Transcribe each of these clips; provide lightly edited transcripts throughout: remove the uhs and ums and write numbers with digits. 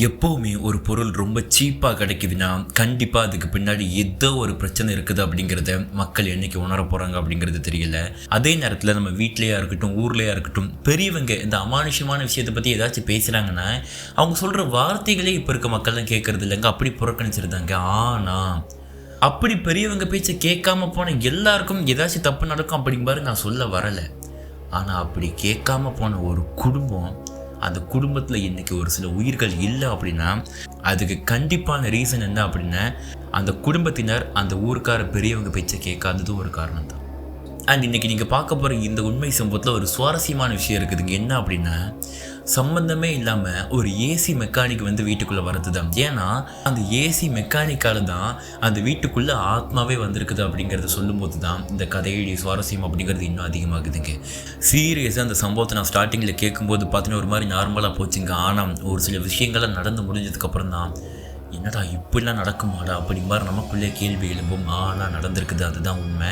எப்போவுமே ஒரு பொருள் ரொம்ப சீப்பாக கிடைக்குதுன்னா கண்டிப்பாக அதுக்கு பின்னாடி ஏதோ ஒரு பிரச்சனை இருக்குது அப்படிங்கிறத மக்கள் என்னைக்கு உணர போகிறாங்க அப்படிங்கிறது தெரியல. அதே நேரத்தில் நம்ம வீட்லேயா இருக்கட்டும், ஊர்லேயா இருக்கட்டும், பெரியவங்க இந்த அமானுஷமான விஷயத்தை பற்றி ஏதாச்சும் பேசுகிறாங்கன்னா அவங்க சொல்கிற வார்த்தைகளே இப்போ இருக்க மக்கள்லாம் கேட்குறது இல்லைங்க, அப்படி புறக்கணிச்சிருந்தாங்க. ஆனால் அப்படி பெரியவங்க பேச்சை கேட்காம போன எல்லாருக்கும் ஏதாச்சும் தப்பு நடக்கும் அப்படிங்பாரு நான் சொல்ல வரலை. ஆனால் அப்படி கேட்காம போன ஒரு குடும்பம், அந்த குடும்பத்தில் இன்றைக்கி ஒரு சில உயிர்கள் இல்லை அப்படின்னா அதுக்கு கண்டிப்பான ரீசன் என்ன அப்படின்னா அந்த குடும்பத்தினர் அந்த ஊருக்கார பெரியவங்க பேச்சை கேட்காததும் ஒரு காரணம் தான். அண்ட் இன்றைக்கி நீங்கள் பார்க்க போகிற இந்த உண்மை சம்பவத்தில் ஒரு சுவாரஸ்யமான விஷயம் இருக்குதுங்க. என்ன அப்படின்னா சம்பந்தமே இல்லாமல் ஒரு ஏசி மெக்கானிக் வந்து வீட்டுக்குள்ளே வரது தான். ஏன்னா அந்த ஏசி மெக்கானிக்கால தான் அந்த வீட்டுக்குள்ளே ஆத்மாவே வந்திருக்குது அப்படிங்கிறத சொல்லும்போது தான் இந்த கதையுடைய சுவாரஸ்யம் அப்படிங்கிறது இன்னும் அதிகமாகுதுங்க. சீரியஸாக அந்த சம்பவத்தை நான் ஸ்டார்டிங்கில் கேட்கும்போது பார்த்தீங்கன்னா ஒரு மாதிரி நார்மலாக போச்சுங்க. ஆனால் ஒரு சில விஷயங்கள்லாம் நடந்து முடிஞ்சதுக்கப்புறம் தான் என்னடா இப்படிலாம் நடக்குமாடா அப்படி மாதிரி நமக்குள்ளே கேள்வி எழும்பும். ஆனால் நடந்திருக்குது, அதுதான் உண்மை.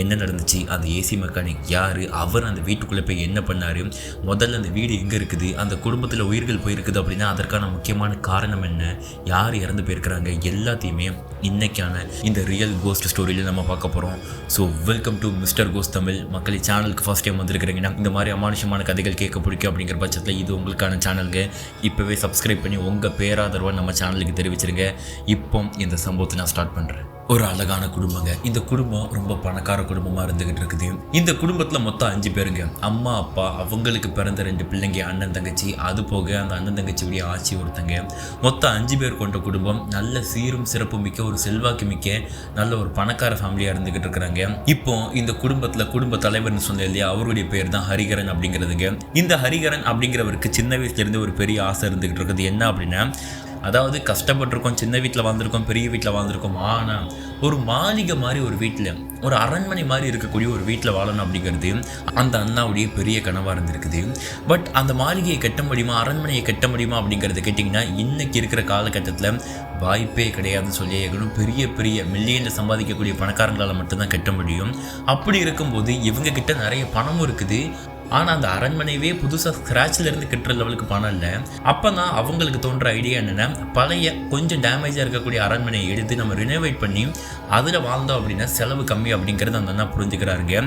என்ன நடந்துச்சு, அந்த ஏசி மெக்கானிக் யார், அவர் அந்த வீட்டுக்குள்ளே போய் என்ன பண்ணார், முதல்ல அந்த வீடு எங்கே இருக்குது, அந்த குடும்பத்தில் உயிர்கள் போயிருக்குது அப்படின்னா அதற்கான முக்கியமான காரணம் என்ன, யார் இறந்து போயிருக்கிறாங்க, எல்லாத்தையுமே இன்றைக்கான இந்த ரியல் கோஸ்ட் ஸ்டோரியில் நம்ம பார்க்க போகிறோம். So welcome to mister ghost Tamil. மக்கள் சேனலுக்கு ஃபஸ்ட் டைம் வந்திருக்கிறீங்கன்னா இந்த மாதிரி அமானுஷமான கதைகள் கேட்க பிடிக்கும் அப்படிங்கிற பட்சத்தில் இது உங்களுக்கான சேனலுங்க. இப்போவே சப்ஸ்கிரைப் பண்ணி உங்கள் பேராதரவாக நம்ம சேனலுக்கு தெரிவிச்சிருங்க. இப்போ இந்த சம்பவத்தை நான் ஸ்டார்ட் பண்ணுறேன். ஒரு அழகான குடும்பங்க. இந்த குடும்பம் ரொம்ப பணக்கார குடும்பமாக இருந்துகிட்டு இருக்குது. இந்த குடும்பத்தில் மொத்தம் 5 பேருங்க. அம்மா, அப்பா, அவங்களுக்கு பிறந்த 2 பிள்ளைங்க, அண்ணன் தங்கச்சி, அது போக அந்த அண்ணன் தங்கச்சியுடைய ஆட்சி ஒருத்தங்க. மொத்தம் 5 பேர் கொண்ட குடும்பம். நல்ல சீரும் சிறப்பு மிக்க ஒரு செல்வாக்கு மிக்க நல்ல ஒரு பணக்கார ஃபேமிலியாக இருந்துகிட்டு இருக்கிறாங்க. இப்போ இந்த குடும்பத்தில் குடும்ப தலைவர்னு சொன்ன இல்லையா, அவருடைய பேர் தான் ஹரிகரன் அப்படிங்கிறதுங்க. இந்த ஹரிகரன் அப்படிங்கிறவருக்கு சின்ன வயசுலேருந்து ஒரு பெரிய ஆசை இருந்துகிட்டு இருக்குது. என்ன அப்படின்னா, அதாவது கஷ்டப்பட்டிருக்கோம், சின்ன வீட்டில் வாழ்ந்துருக்கோம், பெரிய வீட்டில் வாழ்ந்துருக்கோம், ஆனால் ஒரு மாளிகை மாதிரி ஒரு வீட்டில், ஒரு அரண்மனை மாதிரி இருக்கக்கூடிய ஒரு வீட்டில் வாழணும் அப்படிங்கிறது அந்த அண்ணாவுடைய பெரிய கனவாக இருந்திருக்குது. பட் அந்த மாளிகையை கட்ட முடியுமா, அரண்மனையை கட்ட முடியுமா அப்படிங்கிறத கேட்டிங்கன்னா இன்றைக்கி இருக்கிற காலகட்டத்தில் வாய்ப்பே கிடையாதுன்னு சொல்லி பெரிய பெரிய மில்லியனில் சம்பாதிக்கக்கூடிய பணக்காரங்களால் மட்டும்தான் கட்ட முடியும். அப்படி இருக்கும்போது இவங்க கிட்ட நிறைய பணமும் இருக்குது. ஆனால் அந்த அரண்மனையே புதுசாக ஸ்க்ராட்சிலேருந்து கட்டுற லெவலுக்கு பணம் இல்லை. அப்போ தான் அவங்களுக்கு தோன்ற ஐடியா என்னென்னா, பழைய கொஞ்சம் டேமேஜாக இருக்கக்கூடிய அரண்மனையை எடுத்து நம்ம ரினோவேட் பண்ணி அதில் வாழ்ந்தோம் அப்படின்னா செலவு கம்மி அப்படிங்கிறது அந்த அண்ணா புரிஞ்சுக்கிறாருங்க.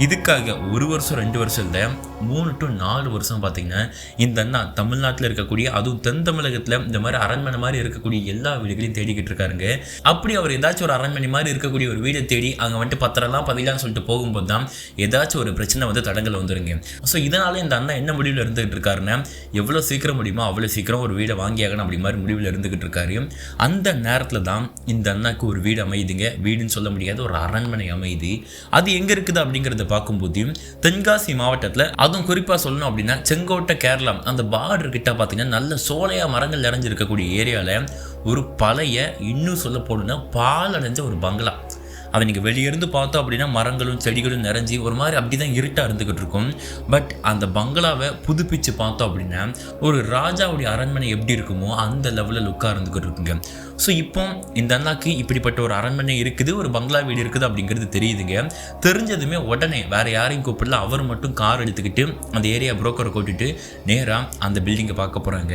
இதுக்காக 1 வருஷம் 2 வருஷம் இல்லை, 3 to 4 வருஷம் பார்த்திங்கன்னா இந்த அண்ணா தமிழ்நாட்டில் இருக்கக்கூடிய, அதுவும் தென் தமிழகத்தில் இந்த மாதிரி அரண்மனை மாதிரி இருக்கக்கூடிய எல்லா வீடுகளையும் தேடிக்கிட்டு இருக்காருங்க. அப்படி அவர் ஏதாச்சும் ஒரு அரண்மனை மாதிரி இருக்கக்கூடிய ஒரு வீடை தேடி அங்கே வந்துட்டு பத்திரம்லாம் பதிலான்னு சொல்லிட்டு போகும்போது தான் ஏதாச்சும் ஒரு பிரச்சனை வந்து தடங்கள் வந்துருங்க. ஸோ இதனால இந்த அண்ணா என்ன முடிவில் இருந்துகிட்டு இருக்காருன்னா, எவ்வளோ சீக்கிரம் முடியுமோ அவ்வளோ சீக்கிரம் ஒரு வீடை வாங்கியாகணும் அப்படி மாதிரி முடிவில் இருந்துகிட்டு இருக்காரு. அந்த நேரத்தில் தான் இந்த அண்ணாக்கு ஒரு வீடு அமையுதுங்க. வீடுன்னு சொல்ல முடியாது, ஒரு அரண்மனை அமையுது. அது எங்கே இருக்குது அப்படிங்கிறத பார்க்கும்போது தென்காசி மாவட்டத்தில், அதுவும் குறிப்பாக சொல்லணும் அப்படின்னா செங்கோட்டை கேரளா அந்த பார்டர் கிட்ட பார்த்தீங்கன்னா நல்ல சோலையா மரங்கள் நிறைஞ்சிருக்கக்கூடிய ஏரியாவில் ஒரு பழைய, இன்னும் சொல்ல போகணுன்னா பாலடைஞ்ச ஒரு பங்களா. அதை நீங்கள் வெளியிருந்து பார்த்தோம் அப்படின்னா மரங்களும் செடிகளும் நிறைஞ்சி ஒரு மாதிரி அப்படி தான் இருட்டாக இருந்துக்கிட்டு இருக்கும். பட் அந்த பங்களாவை புதுப்பிச்சு பார்த்தோம் அப்படின்னா ஒரு ராஜாவுடைய அரண்மனை எப்படி இருக்குமோ அந்த லெவலில் லுக்காக இருந்துக்கிட்டு இருக்குங்க. ஸோ இப்போ இந்த அண்ணாக்கு இப்படிப்பட்ட ஒரு அரண்மனை இருக்குது, ஒரு பங்களா வீடு இருக்குது அப்படிங்கிறது தெரியுதுங்க. தெரிஞ்சதுமே உடனே வேறு யாரையும் கூப்பிடல, அவர் மட்டும் கார் எடுத்துக்கிட்டு அந்த ஏரியா புரோக்கரை கூட்டிட்டு நேராக அந்த பில்டிங்கை பார்க்க போகிறாங்க.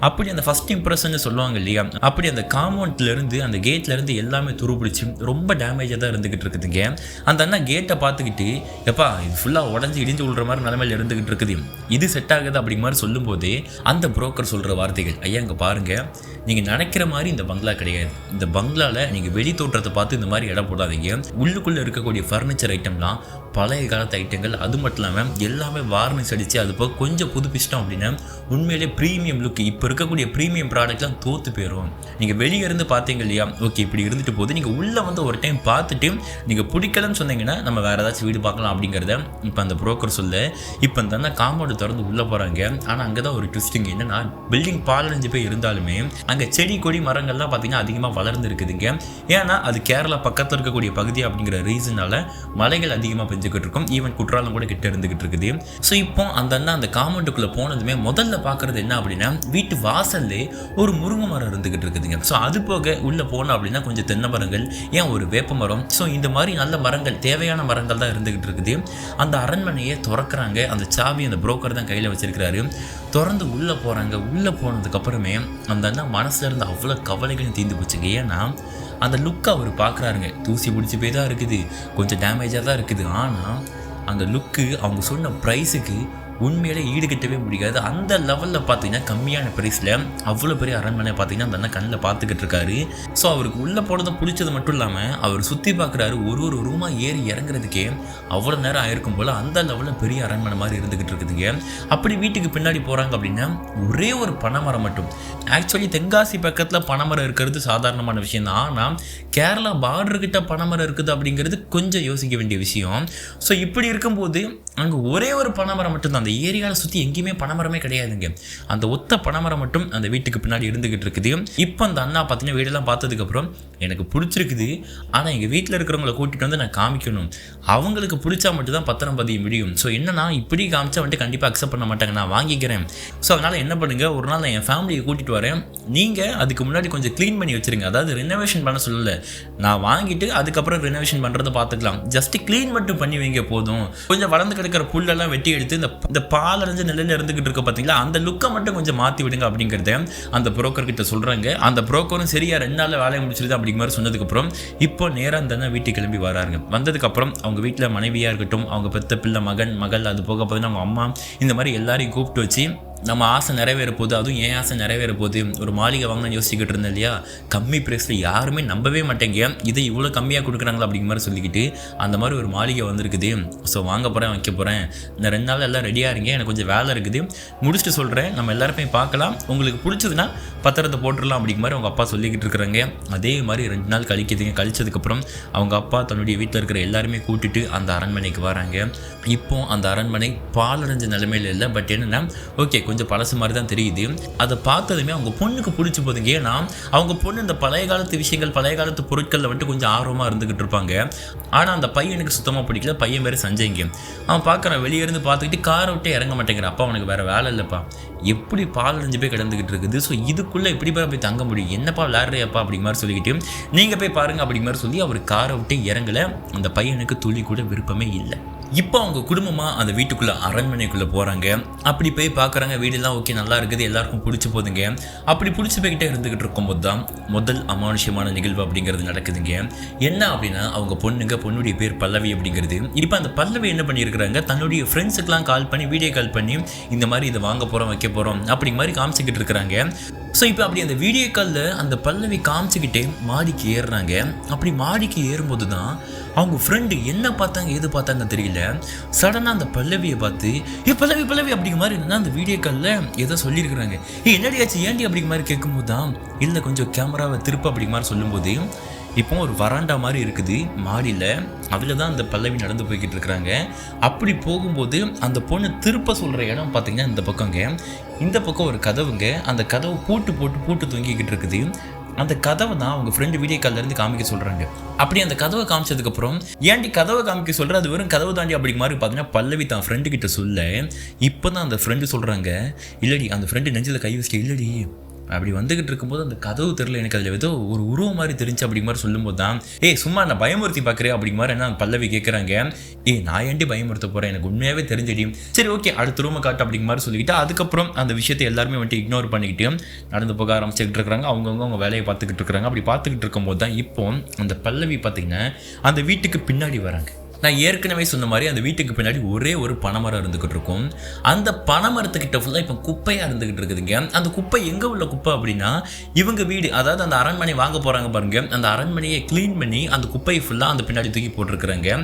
அப்படி அந்த ஃபஸ்ட் இம்ப்ரெஷன் சொல்லுவாங்க இல்லையா, அப்படி அந்த காம்பவுண்ட்லேருந்து அந்த கேட்லேருந்து எல்லாமே துருப்பிடிச்சு ரொம்ப டேமேஜாக தான் இருந்துகிட்டு இருக்குதுங்க. அந்த அண்ணா கேட்டை பார்த்துக்கிட்டு, எப்பா இது ஃபுல்லாக உடஞ்சி இடிஞ்சு விழுற மாதிரி நிலைமையில் இருந்துகிட்டு இருக்குது, இது செட் ஆகுது அப்படிங்கிற மாதிரி சொல்லும்போது அந்த புரோக்கர் சொல்கிற வார்த்தைகள், ஐயா இங்கே பாருங்கள், நீங்கள் நினைக்கிற மாதிரி இந்த பங்களா கிடையாது. இந்த பங்களாவில் நீங்கள் வெளி தோற்றத்தை பார்த்து இந்த மாதிரி இடம் போடாதீங்க. உள்ளுக்குள்ளே இருக்கக்கூடிய ஃபர்னிச்சர் ஐட்டம்லாம் பழைய காலத்து ஐட்டங்கள். அது மட்டும் இல்லாமல் எல்லாமே வார்னிஷ் அடித்து அது போக கொஞ்சம் புதுப்பிச்சிட்டோம் அப்படின்னா உண்மையிலே ப்ரீமியம் லுக், இப்போ இருக்கக்கூடிய ப்ரீமியம் ப்ராடக்ட்லாம் தோற்று போயிடும். நீங்கள் வெளியே இருந்து பார்த்தீங்க இல்லையா, ஓகே இப்படி இருந்துட்டு போது, நீங்கள் உள்ளே வந்து ஒரு டைம் பார்த்துட்டு நீங்கள் பிடிக்கலன்னு சொன்னீங்கன்னா நம்ம வேறு ஏதாச்சும் வீடு பார்க்கலாம் அப்படிங்கிறத இப்போ அந்த புரோக்கர் சொல்ல. இப்போ இந்த அண்ணா காம்பவுண்டு திறந்து உள்ளே போகிறாங்க. ஆனால் அங்கே தான் ஒரு ட்விஸ்டிங் என்னென்னா, பில்டிங் பாலடைஞ்சு போய் இருந்தாலுமே அங்கே செடி கொடி மரங்கள்லாம் பார்த்திங்கன்னா அதிகமாக வளர்ந்து இருக்குதுங்க. ஏன்னா அது கேரளா பக்கத்தில் இருக்கக்கூடிய பகுதி அப்படிங்கிற ரீசனால் மழைகள் அதிகமாக பெஞ்சு தெரிஞ்சுக்கிட்டு இருக்கோம். ஈவன் குற்றாலம் கூட கிட்ட இருந்துகிட்டு இருக்குது. ஸோ இப்போ அந்த அண்ணா அந்த காம்பவுண்டுக்குள்ளே போனதுமே முதல்ல பார்க்குறது என்ன அப்படின்னா வீட்டு வாசல்லே ஒரு முருங்கை மரம் இருந்துகிட்டு இருக்குதுங்க. ஸோ அது போக உள்ளே போனோம் அப்படின்னா கொஞ்சம் தென்னை மரங்கள், ஏன் ஒரு வேப்ப மரம், ஸோ இந்த மாதிரி நல்ல மரங்கள், தேவையான மரங்கள் தான் இருந்துகிட்டு இருக்குது. அந்த அரண்மனையை திறக்கிறாங்க. அந்த சாவி அந்த புரோக்கர் தான் கையில் வச்சிருக்கிறாரு. திறந்து உள்ளே போகிறாங்க. உள்ளே போனதுக்கப்புறமே அந்த அண்ணா மனசில் இருந்து அவ்வளோ கவலைகளும் தீர்ந்து போச்சுங்க. ஏன்னா அந்த லுக்கை அவர் பார்க்குறாருங்க. தூசி பிடிச்சி போய் தான் இருக்குது, கொஞ்சம் டேமேஜாக தான் இருக்குது. ஆனால் அந்த லுக்கு அவங்க சொன்ன ப்ரைஸுக்கு உண்மையிலே ஈடுகட்டவே முடியாது. அந்த லெவலில் பார்த்தீங்கன்னா கம்மியான ப்ரைஸில் அவ்வளோ பெரிய அரண்மனை பார்த்தீங்கன்னா அந்த அண்ணன் கண்ணில் பார்த்துக்கிட்டு இருக்காரு. ஸோ அவருக்கு உள்ளே போனதை பிடிச்சது மட்டும் இல்லாமல் அவர் சுற்றி பார்க்குறாரு. ஒரு ரூமாக ஏறி இறங்குறதுக்கே அவ்வளோ நேரம் ஆயிருக்கும் போல் அந்த லெவலில் பெரிய அரண்மனை மாதிரி இருந்துக்கிட்டு இருக்குதுங்க. அப்படி வீட்டுக்கு பின்னாடி போகிறாங்க அப்படின்னா ஒரே ஒரு பனைமரம் மட்டும். ஆக்சுவலி தென்காசி பக்கத்தில் பனைமரம் இருக்கிறது சாதாரணமான விஷயம் தான். ஆனால் கேரளா பார்டர்கிட்ட பனைமரம் இருக்குது அப்படிங்கிறது கொஞ்சம் யோசிக்க வேண்டிய விஷயம். ஸோ இப்படி இருக்கும்போது அங்கே ஒரே ஒரு பனைமரம் மட்டும்தான். அந்த ஏரியாவில் சுற்றி எங்கேயுமே பனைமரமே கிடையாதுங்க. அந்த ஒத்த பனைமரம் மட்டும் அந்த வீட்டுக்கு பின்னாடி இருந்துகிட்டு இருக்குது. இப்போ அந்த அண்ணா பார்த்தீங்கன்னா வீடெல்லாம் பார்த்ததுக்கப்புறம் எனக்கு பிடிச்சிருக்குது, ஆனால் எங்கள் வீட்டில் இருக்கிறவங்கள கூட்டிகிட்டு வந்து நான் காமிக்கணும், அவங்களுக்கு பிடிச்சா மட்டும் தான் பத்திரம் பதிய முடியும். ஸோ என்னன்னா இப்படி காமிச்சா வந்துட்டு கண்டிப்பாக அக்செப்ட் பண்ண மாட்டாங்க, நான் வாங்கிக்கிறேன். ஸோ அதனால் என்ன பண்ணுங்கள், ஒரு நாள் நான் என் ஃபேமிலியை கூட்டிகிட்டு வரேன், நீங்கள் அதுக்கு முன்னாடி கொஞ்சம் க்ளீன் பண்ணி வச்சுருங்க. அதாவது ரெனோவேஷன் பண்ண சொல்லலை, நான் வாங்கிட்டு அதுக்கப்புறம் ரெனோவேஷன் பண்ணுறதை பார்த்துக்கலாம், ஜஸ்ட் க்ளீன் மட்டும் பண்ணி வைங்க போதும். கொஞ்சம் வளர்ந்து கிடக்கிற புல்லெல்லாம் வெட்டி எடுத்து இந்த பால் அடைஞ்ச நிலையில் இருந்துகிட்டு இருக்க பார்த்தீங்களா, அந்த லுக்கை மட்டும் கொஞ்சம் மாற்றி விடுங்க அப்படிங்கிறத அந்த புரோக்கர் கிட்ட சொல்கிறாங்க. அந்த புரோக்கரும் சரியா 2 நாளில் வேலையை முடிச்சிருது அப்படிங்கிற மாதிரி சொன்னதுக்கப்புறம் இப்போ நேராக அந்த வீட்டுக்கு கிளம்பி வராருங்க. வந்ததுக்கப்புறம் அவங்க வீட்டில் மனைவியாக இருக்கட்டும், அவங்க பெத்த பிள்ளை, மகள், அது போக பார்த்தீங்கன்னா அவங்க அம்மா, இந்த மாதிரி எல்லாரையும் கூப்பிட்டு வச்சு நம்ம ஆசை நிறைவேற போகுது, அதுவும் ஏன் ஆசை நிறைவேற போகுது, ஒரு மாளிகை வாங்கணும்னு யோசிச்சுக்கிட்டு இருந்தேன் இல்லையா, கம்மி ப்ரைஸில் யாருமே நம்பவே மாட்டேங்க, இதை இவ்வளோ கம்மியாக கொடுக்குறாங்களா அப்படிங்கிற மாதிரி சொல்லிக்கிட்டு அந்த மாதிரி ஒரு மாளிகை வந்திருக்குது. ஸோ வாங்க போகிறேன், வைக்க போகிறேன், இந்த 2 நாள் எல்லாம் ரெடியாக இருங்க, எனக்கு கொஞ்சம் வேலை இருக்குது, முடிச்சுட்டு சொல்கிறேன், நம்ம எல்லாருமே பார்க்கலாம், உங்களுக்கு பிடிச்சதுன்னா பத்திரத்தை போட்டுடலாம் அப்படிங்கிற மாதிரி அவங்க அப்பா சொல்லிக்கிட்டு இருக்கிறாங்க. அதே மாதிரி 2 நாள் கழிச்சதுக்கப்புறம் அவங்க அப்பா தன்னுடைய வீட்டில் இருக்கிற எல்லாருமே கூட்டிட்டு அந்த அரண்மனைக்கு வராங்க. இப்போ அந்த அரண்மனை பாலடைஞ்ச நிலைமையில் இல்லை, பட் என்னென்னா ஓகே கொஞ்சம் பழசு மாதிரி தான் தெரியுது. அதை பார்த்ததுமே அவங்க பொண்ணுக்கு பிடிச்சி போதுங்க. ஏன்னா அவங்க பொண்ணு இந்த பழைய காலத்து விஷயங்கள், பழைய காலத்து பொருட்களில் வந்துட்டு கொஞ்சம் ஆர்வமாக இருந்துக்கிட்டு இருப்பாங்க. ஆனால் அந்த பையனுக்கு சுத்தமாக பிடிக்கல. பையன் பேர் சஞ்சய்ங்க. அவன் பார்க்குறான், வெளியே இருந்து பார்த்துக்கிட்டு காரை விட்டே இறங்க மாட்டேங்கிற. அப்பா அவனுக்கு வேறு வேலை இல்லைப்பா, எப்படி பால் அடைஞ்சு போய் கிடந்துக்கிட்டு இருக்குது, ஸோ இதுக்குள்ளே எப்படி போய் தங்க முடியும், என்னப்பா விளையாடுறியப்பா அப்படிங்கிற மாதிரி சொல்லிக்கிட்டு நீங்கள் போய் பாருங்க அப்படிங்கிற மாதிரி சொல்லி அவர் காரை விட்டு இறங்கலை. அந்த பையனுக்கு துளி கூட விருப்பமே இல்லை. இப்போ அவங்க குடும்பமாக அந்த வீட்டுக்குள்ளே அரண்மனைக்குள்ளே போகிறாங்க. அப்படி போய் பார்க்குறாங்க, வீடெல்லாம் ஓகே நல்லா இருக்குது, எல்லாருக்கும் பிடிச்சி போதுங்க. அப்படி பிடிச்சி போய்கிட்டே இருந்துக்கிட்டு இருக்கும்போது தான் முதல் அமானுஷ்யமான நிகழ்வு அப்படிங்கிறது நடக்குதுங்க. என்ன அப்படின்னா அவங்க பொண்ணுடைய பேர் பல்லவி அப்படிங்கிறது. இப்போ அந்த பல்லவி என்ன பண்ணியிருக்கிறாங்க, தன்னுடைய ஃப்ரெண்ட்ஸுக்கெலாம் கால் பண்ணி, வீடியோ கால் பண்ணி இந்த மாதிரி இதை வாங்க போகிறோம், வைக்க போகிறோம் அப்படிங்க மாதிரி காமிச்சிக்கிட்டு இருக்கிறாங்க. ஸோ இப்போ அப்படி அந்த வீடியோ காலில் அந்த பல்லவி காமிச்சிக்கிட்டே மாடிக்கு ஏறுறாங்க. அப்படி மாடிக்கு ஏறும்போது தான் அவங்க ஃப்ரெண்டு என்ன பார்த்தாங்க எது பார்த்தாங்க தெரியல, சடனாக அந்த பல்லவியை பார்த்து பல்லவி அப்படிங்கிற மாதிரி என்னன்னா அந்த வீடியோ காலில் ஏதோ சொல்லியிருக்கிறாங்க. என்னடி ஆச்சு ஏண்டி அப்படிங்கிற மாதிரி கேட்கும்போது தான் இல்லை கொஞ்சம் கேமராவை திருப்ப அப்படிங்கிற மாதிரி சொல்லும்போது இப்போ ஒரு வராண்டா மாதிரி இருக்குது மாடியில், அதில் தான் அந்த பல்லவி நடந்து போய்கிட்டு இருக்கிறாங்க. அப்படி போகும்போது அந்த பொண்ணு திருப்ப சொல்கிற இடம் பார்த்தீங்கன்னா இந்த பக்கங்க, இந்த பக்கம் ஒரு கதவுங்க, அந்த கதவு பூட்டு தொங்கிக்கிட்டு இருக்குது. அந்த கதவை தான் அவங்க ஃப்ரெண்டு வீடியோ கால்லேருந்து காமிக்க சொல்கிறாங்க. அப்படி அந்த கதவை காமிச்சதுக்கப்புறம் ஏன்டி கதவை காமிக்க சொல்கிற, அது வெறும் கதவு தாண்டி அப்படிங்கிற மாதிரி பார்த்தீங்கன்னா பல்லவி தான் ஃப்ரெண்டு கிட்ட சொல்ல, இப்போ தான் அந்த ஃப்ரெண்டு சொல்கிறாங்க, இல்லடி அந்த ஃப்ரெண்டு நெஞ்சில் கை வச்சுட்டு, இல்லடி அப்படி வந்துகிட்டு இருக்கும்போது அந்த கதவு தெரியல, எனக்கு அதில் ஏதோ ஒரு உருவம் மாதிரி தெரிஞ்சு அப்படிங்கிற மாதிரி சொல்லும்போது தான் சும்மா நான் பயமுறுத்தி பார்க்குறேன் அப்படிங்கிற மாதிரி என்ன பல்லவி கேட்குறாங்க. நான் ஏன்டி பயமுறுத்த போகிறேன், எனக்கு உண்மையாகவே தெரிஞ்சடி, சரி ஓகே அடுத்த ரூமை காட்டு அப்படிங்கிற மாதிரி சொல்லிக்கிட்டு அதுக்கப்புறம் அந்த விஷயத்தை எல்லாருமே வந்துட்டு இக்னோர் பண்ணிக்கிட்டு நடந்து போக ஆரம்பிச்சுக்கிட்டு இருக்கிறாங்க. அவங்க வேலையை பார்த்துக்கிட்டு இருக்கிறாங்க. அப்படி பார்த்துக்கிட்டு இருக்கும்போது தான் இப்போ அந்த பல்லவி பார்த்திங்கன்னா அந்த வீட்டுக்கு பின்னாடி வராங்க. நான் ஏற்கனவே சொன்ன மாதிரி அந்த வீட்டுக்கு பின்னாடி ஒரே ஒரு பனைமரம் இருந்துக்கிட்டு இருக்கும். அந்த பனைமரத்துக்கிட்ட ஃபுல்லாக இப்போ குப்பையாக இருந்துக்கிட்டு இருக்குதுங்க. அந்த குப்பை எங்கே உள்ள குப்பை அப்படின்னா இவங்க வீடு, அதாவது அந்த அரண்மனை வாங்க போகிறாங்க பாருங்க, அந்த அரண்மனையை க்ளீன் பண்ணி அந்த குப்பையை ஃபுல்லாக அந்த பின்னாடி தூக்கி போட்டிருக்கிறாங்க.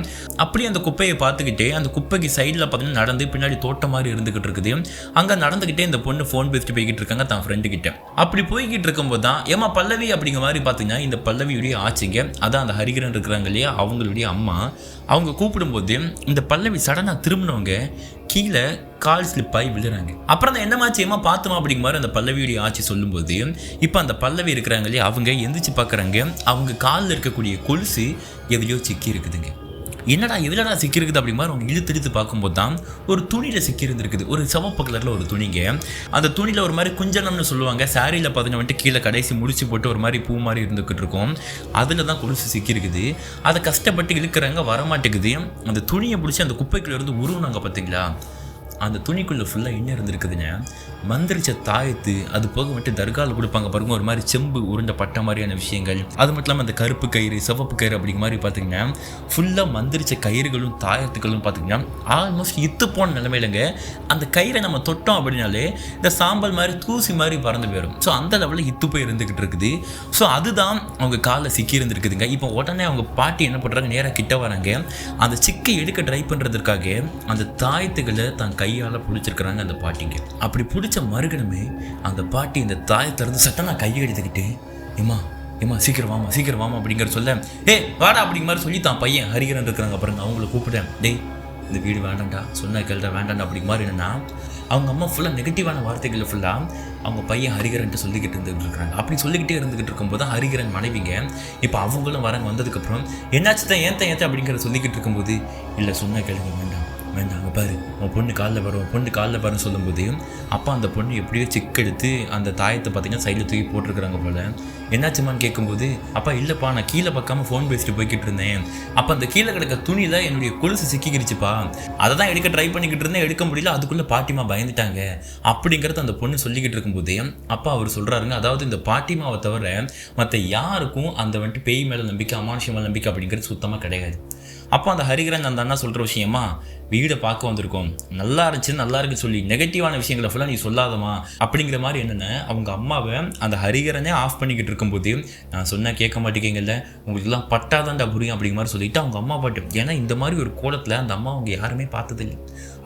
அப்படி அந்த குப்பையை பார்த்துக்கிட்டே அந்த குப்பைக்கு சைடில் பார்த்தீங்கன்னா நடந்து பின்னாடி தோட்டம் மாதிரி இருந்துக்கிட்டு இருக்குது. அங்கே நடந்துக்கிட்டே இந்த பொண்ணு ஃபோன் பேசிட்டு போய்கிட்டு இருக்காங்க தான் ஃப்ரெண்டு கிட்ட. அப்படி போய்கிட்டு இருக்கும்போது தான் ஏமா பல்லவி அப்படிங்கிற மாதிரி பார்த்தீங்கன்னா இந்த பல்லவியுடைய ஆச்சுங்க, அதான் அந்த ஹரிகரன் இருக்கிறாங்க இல்லையா அவங்களுடைய அம்மா, அவங்க கூப்பிடும்போது இந்த பல்லவி சடனாக திரும்பினவங்க கீழே கால் ஸ்லிப்பாகி விழுறாங்க. அப்புறம் அந்த என்னமாச்சியமா பார்த்துமா அப்படிங்கிற மாதிரி அந்த பல்லவியுடைய ஆட்சி சொல்லும்போது இப்போ அந்த பல்லவி இருக்கிறாங்க இல்லையா அவங்க எந்திரிச்சு பார்க்குறாங்க, அவங்க காலில் இருக்கக்கூடிய கொலுசு எதுலையோ சிக்கி இருக்குதுங்க. என்னடா எதுலடா சிக்கிருக்குது அப்படி மாதிரி அவங்க இழுத்து பார்க்கும்போது தான் ஒரு துணியில் சிக்கியிருந்துருக்குது. ஒரு சிவப்பு கலரில் ஒரு துணிங்க. அந்த துணியில் ஒரு மாதிரி குஞ்சனம்னு சொல்லுவாங்க. சாரியில் பார்த்தீங்கன்னா கீழே கடைசி முடிச்சு போட்டு ஒரு மாதிரி பூ மாதிரி இருந்துக்கிட்டு இருக்கும். அதில் தான் கொலுசு சிக்கியிருக்குது. அதை கஷ்டப்பட்டு இழுக்கிறாங்க, வரமாட்டேங்குது. அந்த துணியை பிடிச்சி அந்த குப்பைக்குள்ள இருந்து உருவுனாங்க பார்த்தீங்களா, அந்த துணிக்குள்ளே ஃபுல்லாக என்ன இருந்திருக்குதுங்க, மந்திரிச்ச தாயத்து, அது போக மட்டும் தர்காவில் கொடுப்பாங்க பாருங்க, ஒரு மாதிரி செம்பு உருண்டை பட்ட மாதிரியான விஷயங்கள். அது மட்டும் இல்லாமல் அந்த கருப்பு கயிறு, சிவப்பு கயிறு அப்படிங்கிற மாதிரி பார்த்தீங்கன்னா ஃபுல்லாக மந்திரிச்ச கயிறுகளும் தாயத்துக்களும் பார்த்தீங்கன்னா ஆல்மோஸ்ட் இத்து போன நிலைமையிலங்க. அந்த கயிறை நம்ம தொட்டோம் அப்படின்னாலே இந்த சாம்பல் மாதிரி தூசி மாதிரி பறந்து போயிடும். ஸோ அந்த லெவலில் இத்து போய் இருந்துக்கிட்டு இருக்குது. ஸோ அதுதான் அவங்க காலில் சிக்கி இருந்துருக்குதுங்க. இப்போ உடனே அவங்க பாட்டி என்ன பண்ணுறாங்க, நேராக கிட்ட வராங்க. அந்த சிக்கை எடுக்க ட்ரை பண்ணுறதுக்காக அந்த தாயத்துக்களை தான் கையால் பிடிச்சிருக்கிறாங்க அந்த பாட்டிங்க. அப்படி பிடிச்ச மறுகணமே அந்த பாட்டி இந்த தாயத்திலிருந்து சட்டனா கையை எடுத்துக்கிட்டு, ஏமா சீக்கிரம் வாமா அப்படிங்கிற சொல்ல, வாடா அப்படிங்கிற மாதிரி சொல்லி தான் பையன் ஹரிகரன் இருக்கிறாங்க பாருங்க, அவங்கள கூப்பிட்டேன். டேய் இந்த வீடு வேண்டாண்டா, சொன்ன கேள்டா வேண்டாண்டா அப்படிங்கிற மாதிரி. என்னன்னா அவங்க அம்மா ஃபுல்லாக நெகட்டிவான வார்த்தைகள் ஃபுல்லாக அவங்க பையன் ஹரிகரன்ட்டு சொல்லிக்கிட்டு இருந்துகிட்டு இருக்கிறாங்க. அப்படி சொல்லிக்கிட்டே இருந்துகிட்டு இருக்கும்போது தான் ஹரிகரன் மனைவிங்க இப்போ அவங்களும் வரங்க வந்ததுக்கப்புறம் என்னாச்சு தான் ஏன் அப்படிங்கிறத சொல்லிக்கிட்டு இருக்கும்போது, இல்லை சொன்ன கேளுங்க வேண்டாம் அங்கே பாரு உன் பொண்ணு காலில் பாருன்னு சொல்லும்போது அப்பா அந்த பொண்ணு எப்படியோ சிக்கெடுத்து அந்த தாயத்தை பார்த்தீங்கன்னா சைடில் தூக்கி போட்டிருக்கிறாங்க போல். என்னாச்சுமான்னு கேட்கும்போது, அப்பா இல்லைப்பா நான் கீழே பார்க்காம ஃபோன் பேசிட்டு போய்கிட்டு இருந்தேன், அப்போ அந்த கீழே கிடக்க துணியில் என்னுடைய கொலுசு சிக்கிக்கிடுச்சுப்பா, அதை தான் எடுக்க ட்ரை பண்ணிக்கிட்டு இருந்தேன், எடுக்க முடியல, அதுக்குள்ளே பாட்டிமா பயந்துட்டாங்க அப்படிங்கிறது அந்த பொண்ணு சொல்லிக்கிட்டு இருக்கும்போதே அப்பா அவர் சொல்கிறாருங்க, அதாவது இந்த பாட்டிமாவை தவிர மற்ற யாருக்கும் அந்த பேய் மேலே நம்பிக்கை, அமானுஷம் மேலே நம்பிக்கை அப்படிங்கிறது சுத்தமாக கிடையாது. அப்போ அந்த ஹரிகரன் அந்த அண்ணா சொல்கிற விஷயமா, வீடை பார்க்க வந்திருக்கோம், நல்லா இருக்குன்னு சொல்லி நெகட்டிவான விஷயங்களை ஃபுல்லாக நீ சொல்லாதமா அப்படிங்கிற மாதிரி என்னென்ன அவங்க அம்மாவை அந்த ஹரிகரனே ஆஃப் பண்ணிக்கிட்டு இருக்கும்போது, நான் சொன்னால் கேட்க மாட்டேங்கிங்கல்ல, உங்களுக்குலாம் பட்டாதான்டா புரியும் அப்படிங்கிற மாதிரி சொல்லிவிட்டு அவங்க அம்மா பாட்டு. ஏன்னா இந்த மாதிரி ஒரு கோலத்தில் அந்த அம்மா அவங்க யாருமே பார்த்ததில்லை.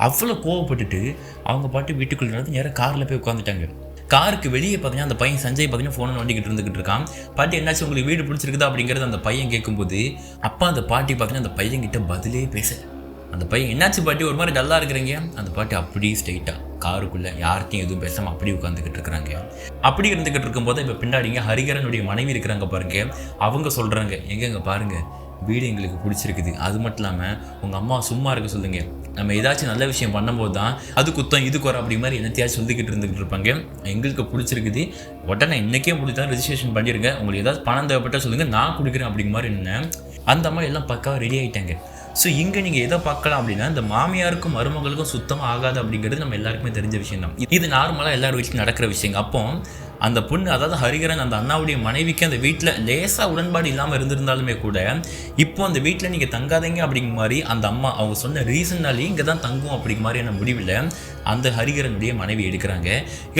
அவ்வளோ கோவப்பட்டுட்டு அவங்க பாட்டு வீட்டுக்குள்ளே நேராக காரில் போய் உட்காந்துட்டாங்க. காருக்கு வெளியே பார்த்தீங்கன்னா அந்த பையன் சஞ்சய் பார்த்தீங்கன்னா ஃபோனை நோண்டிக்கிட்டு இருந்துகிட்டு இருக்கான். பாட்டி என்னாச்சு உங்களுக்கு வீடு பிடிச்சிருக்குதா அப்படிங்கிறது அந்த பையன் கேட்கும்போது அப்பா அந்த பாட்டி பார்த்தீங்கன்னா அந்த பையன்கிட்ட பதிலே பேசலை. அந்த பையன் என்னாச்சு பாட்டி ஒரு மாதிரி டல்லாக இருக்கிறீங்க, அந்த பாட்டி அப்படியே ஸ்ட்ரைட்டாக காருக்குள்ளே யார்கிட்டையும் எதுவும் பேசாமல் அப்படியே உட்காந்துக்கிட்டு இருக்கிறாங்க. அப்படி இருந்துக்கிட்டு இருக்கும்போது இப்போ பின்னாடிங்க ஹரிகரனுடைய மனைவி இருக்கிறாங்க பாருங்க, அவங்க சொல்கிறாங்க, எங்கெங்க பாருங்கள் வீடு எங்களுக்கு பிடிச்சிருக்குது, அது மட்டும் இல்லாமல் உங்கள் அம்மா சும்மா இருக்க சொல்லுங்கள், நம்ம ஏதாச்சும் நல்ல விஷயம் பண்ணும்போது தான் அது குத்தம் இது குறை அப்படி மாதிரி என்னத்தையாச்சும் சொல்லிக்கிட்டு இருந்துக்கிட்டு இருப்பாங்க. எங்களுக்கு பிடிச்சிருக்குது, உடனே இன்றைக்கே பிடிச்சா ரெஜிஸ்ட்ரேஷன் பண்ணிடுங்க, உங்களுக்கு ஏதாவது பணம் தேவைப்பட்டால் சொல்லுங்கள் நான் கொடுக்குறேன் அப்படிங்கிற மாதிரி என்ன அந்த அம்மா எல்லாம் பக்காவாக ரெடி ஆகிட்டாங்க. ஸோ இங்கே நீங்கள் எதை பார்க்கலாம் அப்படின்னா, இந்த மாமியாருக்கும் மருமகளுக்கும் சுத்தமாக ஆகாது அப்படிங்கிறது நம்ம எல்லாருக்குமே தெரிஞ்ச விஷயம் தான். இது நார்மலாக எல்லாரும் வீட்டில் நடக்கிற விஷயங்க. அப்போ அந்த பொண்ணு, அதாவது ஹரிகரன் அந்த அண்ணாவுடைய மனைவிக்கு அந்த வீட்டில் லேசாக உடன்பாடு இல்லாமல் இருந்திருந்தாலுமே கூட இப்போ அந்த வீட்டில் நீங்கள் தங்காதீங்க அப்படிங்கிற மாதிரி அந்த அம்மா அவங்க சொன்ன ரீசன்னாலே இங்கே தான் தங்கும் அப்படிங்கிற மாதிரியான முடிவில் அந்த ஹரிகரனுடைய மனைவி எடுக்கிறாங்க.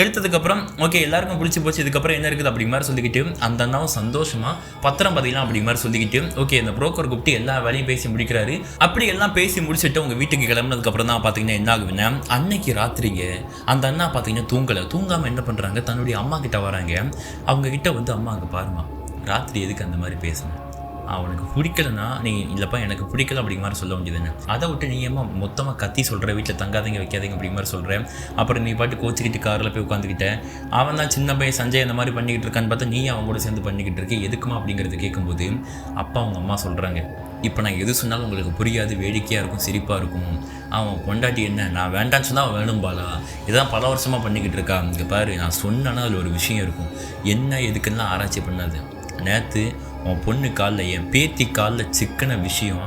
எடுத்ததுக்கப்புறம் ஓகே எல்லாருக்கும் பிடிச்சி போச்சு, இதுக்கப்புறம் என்ன இருக்குது அப்படிங்கிற மாதிரி சொல்லிக்கிட்டு அந்த அண்ணாவும் சந்தோஷமாக பத்திரம் பதிலாம் அப்படிங்கிற மாதிரி சொல்லிக்கிட்டு ஓகே இந்த புரோக்கர் கூப்பிட்டு எல்லா வேலையும் பேசி முடிக்கிறாரு. அப்படி எல்லாம் பேசி முடிச்சுட்டு உங்கள் வீட்டுக்கு கிளம்புனதுக்கப்புறம் தான் பார்த்தீங்கன்னா என்ன ஆகுதுன்னா, அன்னைக்கு ராத்திரிங்க அந்த அண்ணா பார்த்தீங்கன்னா தூங்காமல் என்ன பண்ணுறாங்க, தன்னுடைய அம்மா கிட்ட வராங்க. அவங்க கிட்ட அம்மா அங்கே பாருமா, ராத்திரி எதுக்கு அந்த மாதிரி பேசுனேன், அவனுக்கு பிடிக்கலன்னா நீ இல்லைப்பா எனக்கு பிடிக்கல அப்படிங்கிற மாதிரி சொல்ல வேண்டியதுன்னு, அதை விட்டு நீ ஏமா மொத்தமாக கத்தி சொல்கிற, வீட்டில் தங்காதீங்க வைக்காதீங்க அப்படிங்கிற மாதிரி சொல்கிறேன். அப்புறம் நீ பாட்டு கோச்சிக்கிட்டு காரில் போய் உட்காந்துக்கிட்டேன், அவன் தான் சின்ன பையன் சஞ்சய் அந்த மாதிரி பண்ணிக்கிட்டு இருக்கான்னு பார்த்தா நீ அவன் கூட சேர்ந்து பண்ணிக்கிட்டு இருக்கே, எதுக்குமா அப்படிங்கிறது கேட்கும்போது அப்பா அவங்க அம்மா சொல்கிறாங்க, இப்போ நான் எது சொன்னாலும் உங்களுக்கு புரியாது, வேடிக்கையாக இருக்கும், சிரிப்பாக இருக்கும், அவன் பொண்டாட்டி என்ன நான் வேண்டான்னு சொன்னால் அவன் வேணும்பாளா, இதான் பல வருஷமாக பண்ணிக்கிட்டு இருக்கா, இங்கே பாரு நான் சொன்னேன்னா அதில் ஒரு விஷயம் இருக்கும், என்ன எதுக்குன்னா ஆராய்ச்சி பண்ணாது, நேற்று உன் பொண்ணு காலில் என் பேத்தி காலில் சிக்கன விஷயம்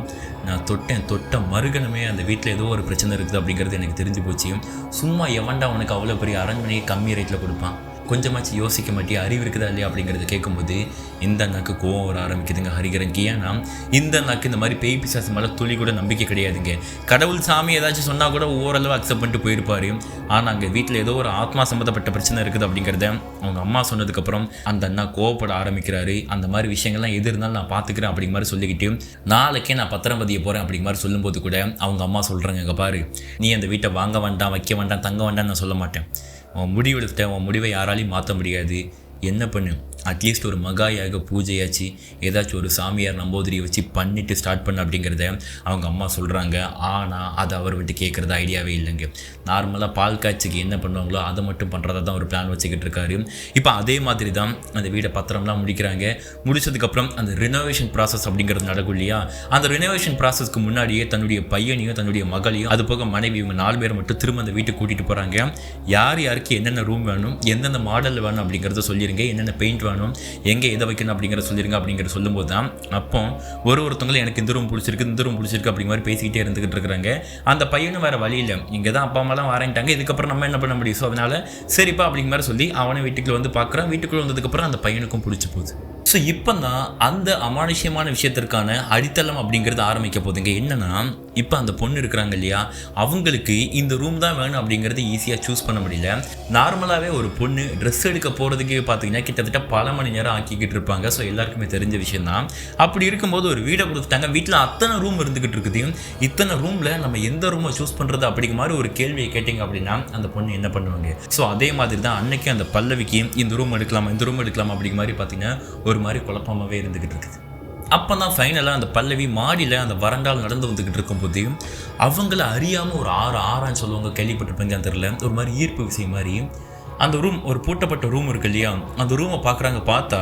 நான் தொட்ட மறுகணமே அந்த வீட்டில் ஏதோ ஒரு பிரச்சனை இருக்குது அப்படிங்கிறது எனக்கு தெரிஞ்சு போச்சு, சும்மா எவன்டா உனக்கு அவ்வளோ பெரிய அரண்மனையை கம்மி ரேட்டில் கொடுப்பான், கொஞ்சமாச்சு யோசிக்க மாட்டியா, அறிவு இருக்குதா இல்லையா அப்படிங்கிறத கேட்கும்போது இந்த அண்ணாக்கு கோவம் வர ஆரம்பிக்குதுங்க ஹரிகரனுக்கு. ஏன்னா இந்த அண்ணாக்கு இந்த மாதிரி பேய் பிசாசு மேலே துளி கூட நம்பிக்கை கிடையாதுங்க. கடவுள் சாமி ஏதாச்சும் சொன்னால் கூட ஓரளவு அக்செப்ட் பண்ணிட்டு போயிருப்பார். ஆனால் அங்கே வீட்டில் ஏதோ ஒரு ஆத்மா சம்மந்தப்பட்ட பிரச்சனை இருக்குது அப்படிங்கிறத அவங்க அம்மா சொன்னதுக்கப்புறம் அந்த அண்ணா கோவப்பட ஆரம்பிக்கிறாரு. அந்த மாதிரி விஷயங்கள்லாம் எது இருந்தாலும் நான் பார்த்துக்கிறேன் அப்படிங்கிற மாதிரி சொல்லிக்கிட்டு நாளைக்கே நான் பத்திரம் பதிய போகிறேன் அப்படிங்கிற மாதிரி சொல்லும்போது கூட அவங்க அம்மா சொல்கிறாங்க, இங்கே பாரு நீ அந்த வீட்டை வாங்க வேண்டாம், வைக்க வேண்டாம், தங்க வேண்டாம்னு நான் சொல்ல மாட்டேன், உன் முடிவு எடுத்துட்டேன், உன் முடிவை யாராலையும் மாற்ற முடியாது, என்ன பண்ணு அட்லீஸ்ட் ஒரு மகாயாக பூஜையாச்சு ஏதாச்சும் ஒரு சாமியார் நம்பூதிரியை வச்சு பண்ணிவிட்டு ஸ்டார்ட் பண்ண அப்படிங்கிறத அவங்க அம்மா சொல்கிறாங்க. ஆனால் அதை அவர் விட்டு கேட்குறது ஐடியாவே இல்லைங்க. நார்மலாக பால் காய்ச்சிக்கு என்ன பண்ணுவாங்களோ அதை மட்டும் பண்ணுறதா தான் ஒரு பிளான் வச்சுக்கிட்டு இருக்காரு. இப்போ அதே மாதிரி தான் அந்த வீடை பத்திரம்லாம் முடிக்கிறாங்க. முடிச்சதுக்கப்புறம் அந்த ரினோவேஷன் ப்ராசஸ் அப்படிங்கிறது நடக்கும் இல்லையா, அந்த ரினோவேஷன் ப்ராசஸ்க்கு முன்னாடியே தன்னுடைய பையனையும் தன்னுடைய மகளையும் அது போக மனைவி இவங்க 4 பேர் மட்டும் திரும்ப அந்த வீட்டுக்கு கூட்டிகிட்டு போகிறாங்க. யார் யாருக்கு என்னென்ன ரூம் வேணும், எந்தெந்த மாடல் வேணும் அப்படிங்கிறத சொல்லிடுங்க, என்னென்ன பெயிண்ட் வேணும், எங்கே எதை வைக்கணும் அப்படிங்கிறத சொல்லிடுங்க அப்படிங்கிறத சொல்லும்போது தான் அப்போ ஒருத்தவங்களும் எனக்கு இந்த ரூம் பிடிச்சிருக்கு அப்படிங்கிற மாதிரி பேசிக்கிட்டே இருந்துகிட்டு இருக்கிறாங்க. அந்த பையனும் வேறு வழி இல்லை, இங்கே தான் அப்பா அம்மாலாம் வரேன்ட்டாங்க, இதுக்கப்புறம் நம்ம என்ன பண்ண முடியும், ஸோ அதனால் சரிப்பா அப்படிங்கிற மாதிரி சொல்லி அவனை வீட்டுக்குள்ளே வந்து பார்க்குறான். வீட்டுக்குள்ளே வந்ததுக்கப்புறம் அந்த பையனுக்கும் பிடிச்சி போகுது. ஸோ இப்போ தான் அந்த அமானுஷ்யமான விஷயத்திற்கான அடித்தளம் அப்படிங்கிறது ஆரம்பிக்க போகுதுங்க. என்னென்னா இப்போ அந்த பொண்ணு இருக்கிறாங்க இல்லையா, அவங்களுக்கு இந்த ரூம் தான் வேணும் அப்படிங்கிறது ஈஸியாக சூஸ் பண்ண முடியல. நார்மலாகவே ஒரு பொண்ணு ட்ரெஸ் எடுக்க போகிறதுக்கு பார்த்தீங்கன்னா கிட்டத்தட்ட பல மணி நேரம் ஆக்கிக்கிட்டு இருப்பாங்க. ஸோ எல்லாருக்குமே தெரிஞ்ச விஷயம் தான். அப்படி இருக்கும்போது ஒரு வீடை கொடுத்துட்டாங்க, வீட்டில் அத்தனை ரூம் இருந்துக்கிட்டு இருக்குது. இத்தனை ரூமில் நம்ம எந்த ரூமை சூஸ் பண்ணுறது அப்படிங்கிற மாதிரி ஒரு கேள்வியை கேட்டிங்க அப்படின்னா அந்த பொண்ணு என்ன பண்ணுவாங்க. ஸோ அதே மாதிரி தான் அன்னைக்கு அந்த பல்லவிக்கு இந்த ரூம் எடுக்கலாமா அப்படிங்கிற மாதிரி பார்த்தீங்கன்னா ஒரு மாதிரி குழப்பமாகவே இருந்துக்கிட்டு இருக்குது. அப்போ தான் ஃபைனலாக அந்த பல்லவி மாடியில் அந்த வறண்டால் நடந்து வந்துக்கிட்டு இருக்கும்போது அவங்கள அறியாமல் ஒரு ஆறான்னு சொல்லுவாங்க, கேள்விப்பட்டிருப்பேங்க. அந்த தெரியல ஒரு மாதிரி ஈர்ப்பு விஷயம் மாதிரி அந்த ரூம், ஒரு பூட்டப்பட்ட ரூம் இருக்கு இல்லையா, அந்த ரூமை பார்க்குறாங்க. பார்த்தா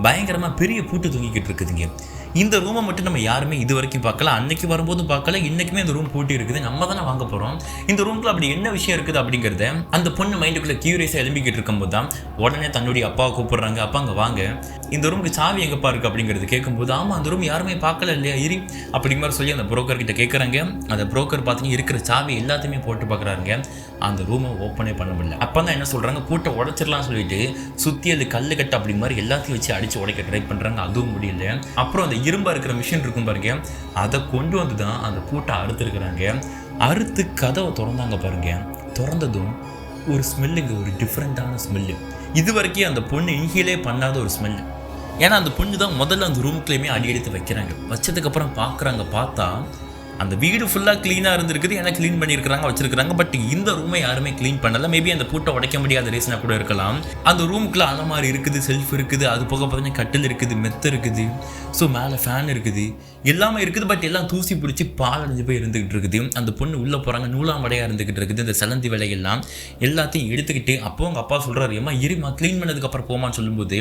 பயங்கரமாக பெரிய பூட்டு தூங்கிக்கிட்டு இருக்குதுங்க. இந்த ரூமை மட்டும் நம்ம யாருமே இது வரைக்கும் பார்க்கல, அன்னைக்கு வரும்போதும் பார்க்கல, இன்றைக்குமே இந்த ரூம் பூட்டி இருக்குது. நம்ம தானே வாங்க போகிறோம், இந்த ரூமில் அப்படி என்ன விஷயம் இருக்குது அப்படிங்கிறத அந்த பொண்ணு மைண்டுக்குள்ளே க்யூரியஸாக எழும்பிக்கிட்டு இருக்கும்போது தான் உடனே தன்னுடைய அப்பாவை கூப்பிட்றாங்க. அப்பா அங்கே வாங்க, இந்த ரூமுக்கு சாவி எங்கப்பா இருக்குது அப்படிங்கிறது கேட்கும்போது ஆமாம் அந்த ரூம் யாருமே பார்க்கல இல்லையா இரி அப்படிங்கிற மாதிரி சொல்லி அந்த புரோக்கர்கிட்ட கேட்குறாங்க. அந்த புரோக்கர் பார்த்தீங்கன்னா இருக்கிற சாவி எல்லாத்தையுமே போட்டு பார்க்குறாங்க, அந்த ரூமை ஓப்பனே பண்ண முடியல. அப்போ தான் என்ன சொல்கிறாங்க, பூட்டை உடைச்சிடலாம் சொல்லிட்டு சுற்றி அது கட்டு அப்படி மாதிரி எல்லாத்தையும் வச்சு அடித்து உடைக்க ட்ரை பண்ணுறாங்க, அதுவும் முடியல. அப்புறம் அந்த இரும்பா இருக்கிற மிஷின் இருக்கும் பாருங்க, அதை கொண்டு வந்து தான் அந்த பூட்டை அறுத்துருக்குறாங்க. அறுத்து கதவை திறந்தாங்க பாருங்க, திறந்ததும் ஒரு ஸ்மெல்லுங்க, ஒரு டிஃப்ரெண்ட்டான ஸ்மெல்லு, இது வரைக்கும் அந்த பொண்ணு இன்ஹீலே பண்ணாத ஒரு ஸ்மெல்லு. ஏன்னா அந்த பொண்ணு தான் முதல்ல அந்த ரூம்குள்ளேயுமே அடி எடுத்து வைக்கிறாங்க. வச்சதுக்கப்புறம் பார்க்குறாங்க, பார்த்தா அந்த வீடு ஃபுல்லாக க்ளீனாக இருந்திருக்குது, ஏன்னா க்ளீன் பண்ணியிருக்கிறாங்க வச்சிருக்கிறாங்க. பட் இந்த ரூமை யாருமே க்ளீன் பண்ணலை. மேபி அந்த பூட்டை உடைக்க முடியாத ரீசனாக கூட இருக்கலாம். அந்த ரூமுக்குள்ளே அலமாரி இருக்குது, செல்ஃப் இருக்குது, அது போக பார்த்தீங்கன்னா கட்டில் இருக்குது, மெத்த இருக்குது, ஸோ மேலே ஃபேன் இருக்குது, எல்லாமே இருக்குது. பட் எல்லாம் தூசி பிடிச்சி பாலடைஞ்சு போய் இருந்துக்கிட்டு இருக்குது. அந்த பொண்ணு உள்ளே போகிறாங்க, நூலாமடையாக இருந்துக்கிட்டு இருக்குது. இந்த செலந்தி வேலையெல்லாம் எல்லாத்தையும் எடுத்துக்கிட்டு அப்போ அவங்க அப்பா சொல்கிறாரு, ஏமா இருமா க்ளீன் பண்ணதுக்கப்புறம் போமான்னு சொல்லும்போது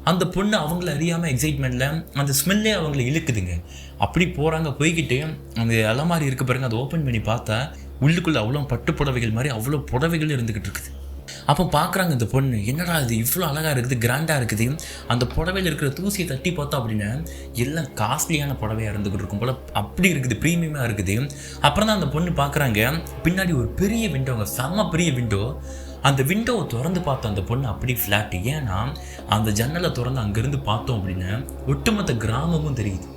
அந்த பொண்ணு அவங்கள அறியாமல் எக்ஸைட்மெண்ட்டில் அந்த ஸ்மெல்லே அவங்களை இழுக்குதுங்க. அப்படி போகிறாங்க, போய்கிட்டு அந்த அலமாரி இருக்குது பாருங்க, அதை ஓப்பன் பண்ணி பார்த்தா உள்ளுக்குள்ளே அவ்வளோ பட்டு புடவைகள் மாதிரி அவ்வளோ புடவைகள் இருந்துக்கிட்டு இருக்குது. அப்போ பார்க்குறாங்க இந்த பொண்ணு, என்னடா இது இவ்வளோ அழகாக இருக்குது, கிராண்டாக இருக்குது. அந்த புடவையில் இருக்கிற தூசியை தட்டி பார்த்தா அப்படின்னா எல்லாம் காஸ்ட்லியான புடவையாக இருந்துக்கிட்டு இருக்கும் போல், அப்படி இருக்குது, ப்ரீமியமாக இருக்குது. அப்புறம் தான் அந்த பொண்ணு பார்க்குறாங்க, பின்னாடி ஒரு பெரிய விண்டோங்க, செம்ம பெரிய விண்டோ. அந்த விண்டோவை திறந்து பார்த்தோம் அந்த பொண்ணு அப்படி ஃப்ளாட்டு. ஏன்னா அந்த ஜன்னலை திறந்து அங்கேருந்து பார்த்தோம் அப்படின்னா ஒட்டுமொத்த கிராமமும் தெரியுது.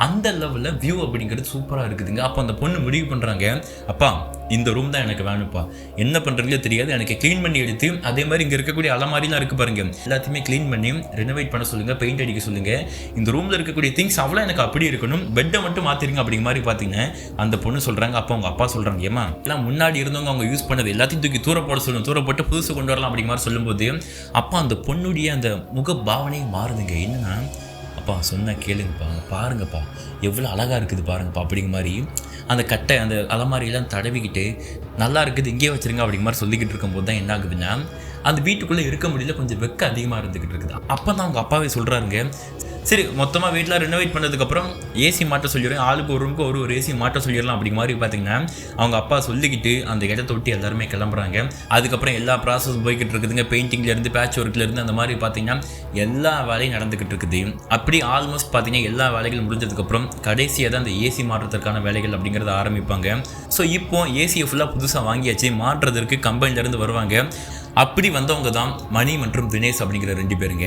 அந்த லெவலில் வியூ அப்படிங்கிறது சூப்பராக இருக்குதுங்க. அப்போ அந்த பொண்ணு முடிவு பண்ணுறாங்க, அப்பா இந்த ரூம் தான் எனக்கு வேணும்ப்பா, என்ன பண்ணுறதுலே தெரியாது, எனக்கு க்ளீன் பண்ணி எடுத்து அதே மாதிரி இங்கே இருக்கக்கூடிய அலமாரிலாம் இருக்குது பாருங்க, எல்லாத்தையுமே க்ளீன் பண்ணி ரெனோவேட் பண்ண சொல்லுங்கள், பெயிண்ட் அடிக்க சொல்லுங்கள். இந்த ரூமில் இருக்கக்கூடிய திங்ஸ் அவ்வளோ எனக்கு அப்படி இருக்கணும், பெட்டை மட்டும் மாற்றிருங்க அப்படிங்கிற மாதிரி பார்த்தீங்கன்னா அந்த பொண்ணு சொல்கிறாங்க. அப்போ அவங்க அப்பா சொல்கிறாங்க, ஏமா எல்லாம் முன்னாடி இருந்தவங்க அவங்க யூஸ் பண்ணது எல்லாத்தையும் தூக்கி தூர போட சொல்லணும், தூர போட்டு புதுசு கொண்டு வரலாம் அப்படிங்கிற மாதிரி சொல்லும்போது அப்போ அந்த பொண்ணுடைய அந்த முக பாவனையும் மாறுதுங்க. என்னென்னா, அப்பா சொன்ன கேளுங்கப்பா, பாருங்கப்பா எவ்வளோ அழகாக இருக்குது பாருங்கப்பா அப்படிங்கிற மாதிரி அந்த கட்டை அந்த அலமாரியெல்லாம் தடவிக்கிட்டு நல்லா இருக்குது இங்கேயே வச்சுருங்க அப்படிங்கிற மாதிரி சொல்லிக்கிட்டு இருக்கும்போது தான் என்ன ஆகுதுன்னா அந்த வீட்டுக்குள்ளே இருக்க முடியல, கொஞ்சம் வெக்க அதிகமாக இருந்துக்கிட்டு இருக்குது. அப்போ தான் அவங்க அப்பாவே சொல்கிறாருங்க, சரி மொத்தமாக வீட்டில் ரெனோவேட் பண்ணதுக்கப்புறம் ஏசி மாட்ட சொல்லிடுறேன், ஆளுக்கு ஒரு ரூமுக்கு ஒரு ஏசி மாட்ட சொல்லிடலாம் அப்படிங்கிற மாதிரி பார்த்தீங்கன்னா அவங்க அப்பா சொல்லிக்கிட்டு அந்த இடத்த விட்டு எல்லாருமே கிளம்புறாங்க. அதுக்கப்புறம் எல்லா ப்ராசஸ் போய்கிட்டு இருக்குதுங்க, பெயிண்டிங்லேருந்து பேட்ச் ஒர்க்லேருந்து அந்த மாதிரி பார்த்தீங்கன்னா எல்லா வேலையும் நடந்துக்கிட்டு இருக்குது. அப்படி ஆல்மோஸ்ட் பார்த்தீங்கன்னா எல்லா வேலைகளும் முடிஞ்சதுக்கப்புறம் கடைசியாக தான் அந்த ஏசி மாற்றத்திற்கான வேலைகள் அப்படிங்கிறத ஆரம்பிப்பாங்க. ஸோ இப்போ ஏசியை ஃபுல்லாக புதுசாக வாங்கியாச்சு, மாற்றுறதுக்கு கம்பெனிலேருந்து வருவாங்க. அப்படி வந்தவங்க தான் மணி மற்றும் தினேஷ் அப்படிங்கிற 2 பேருங்க.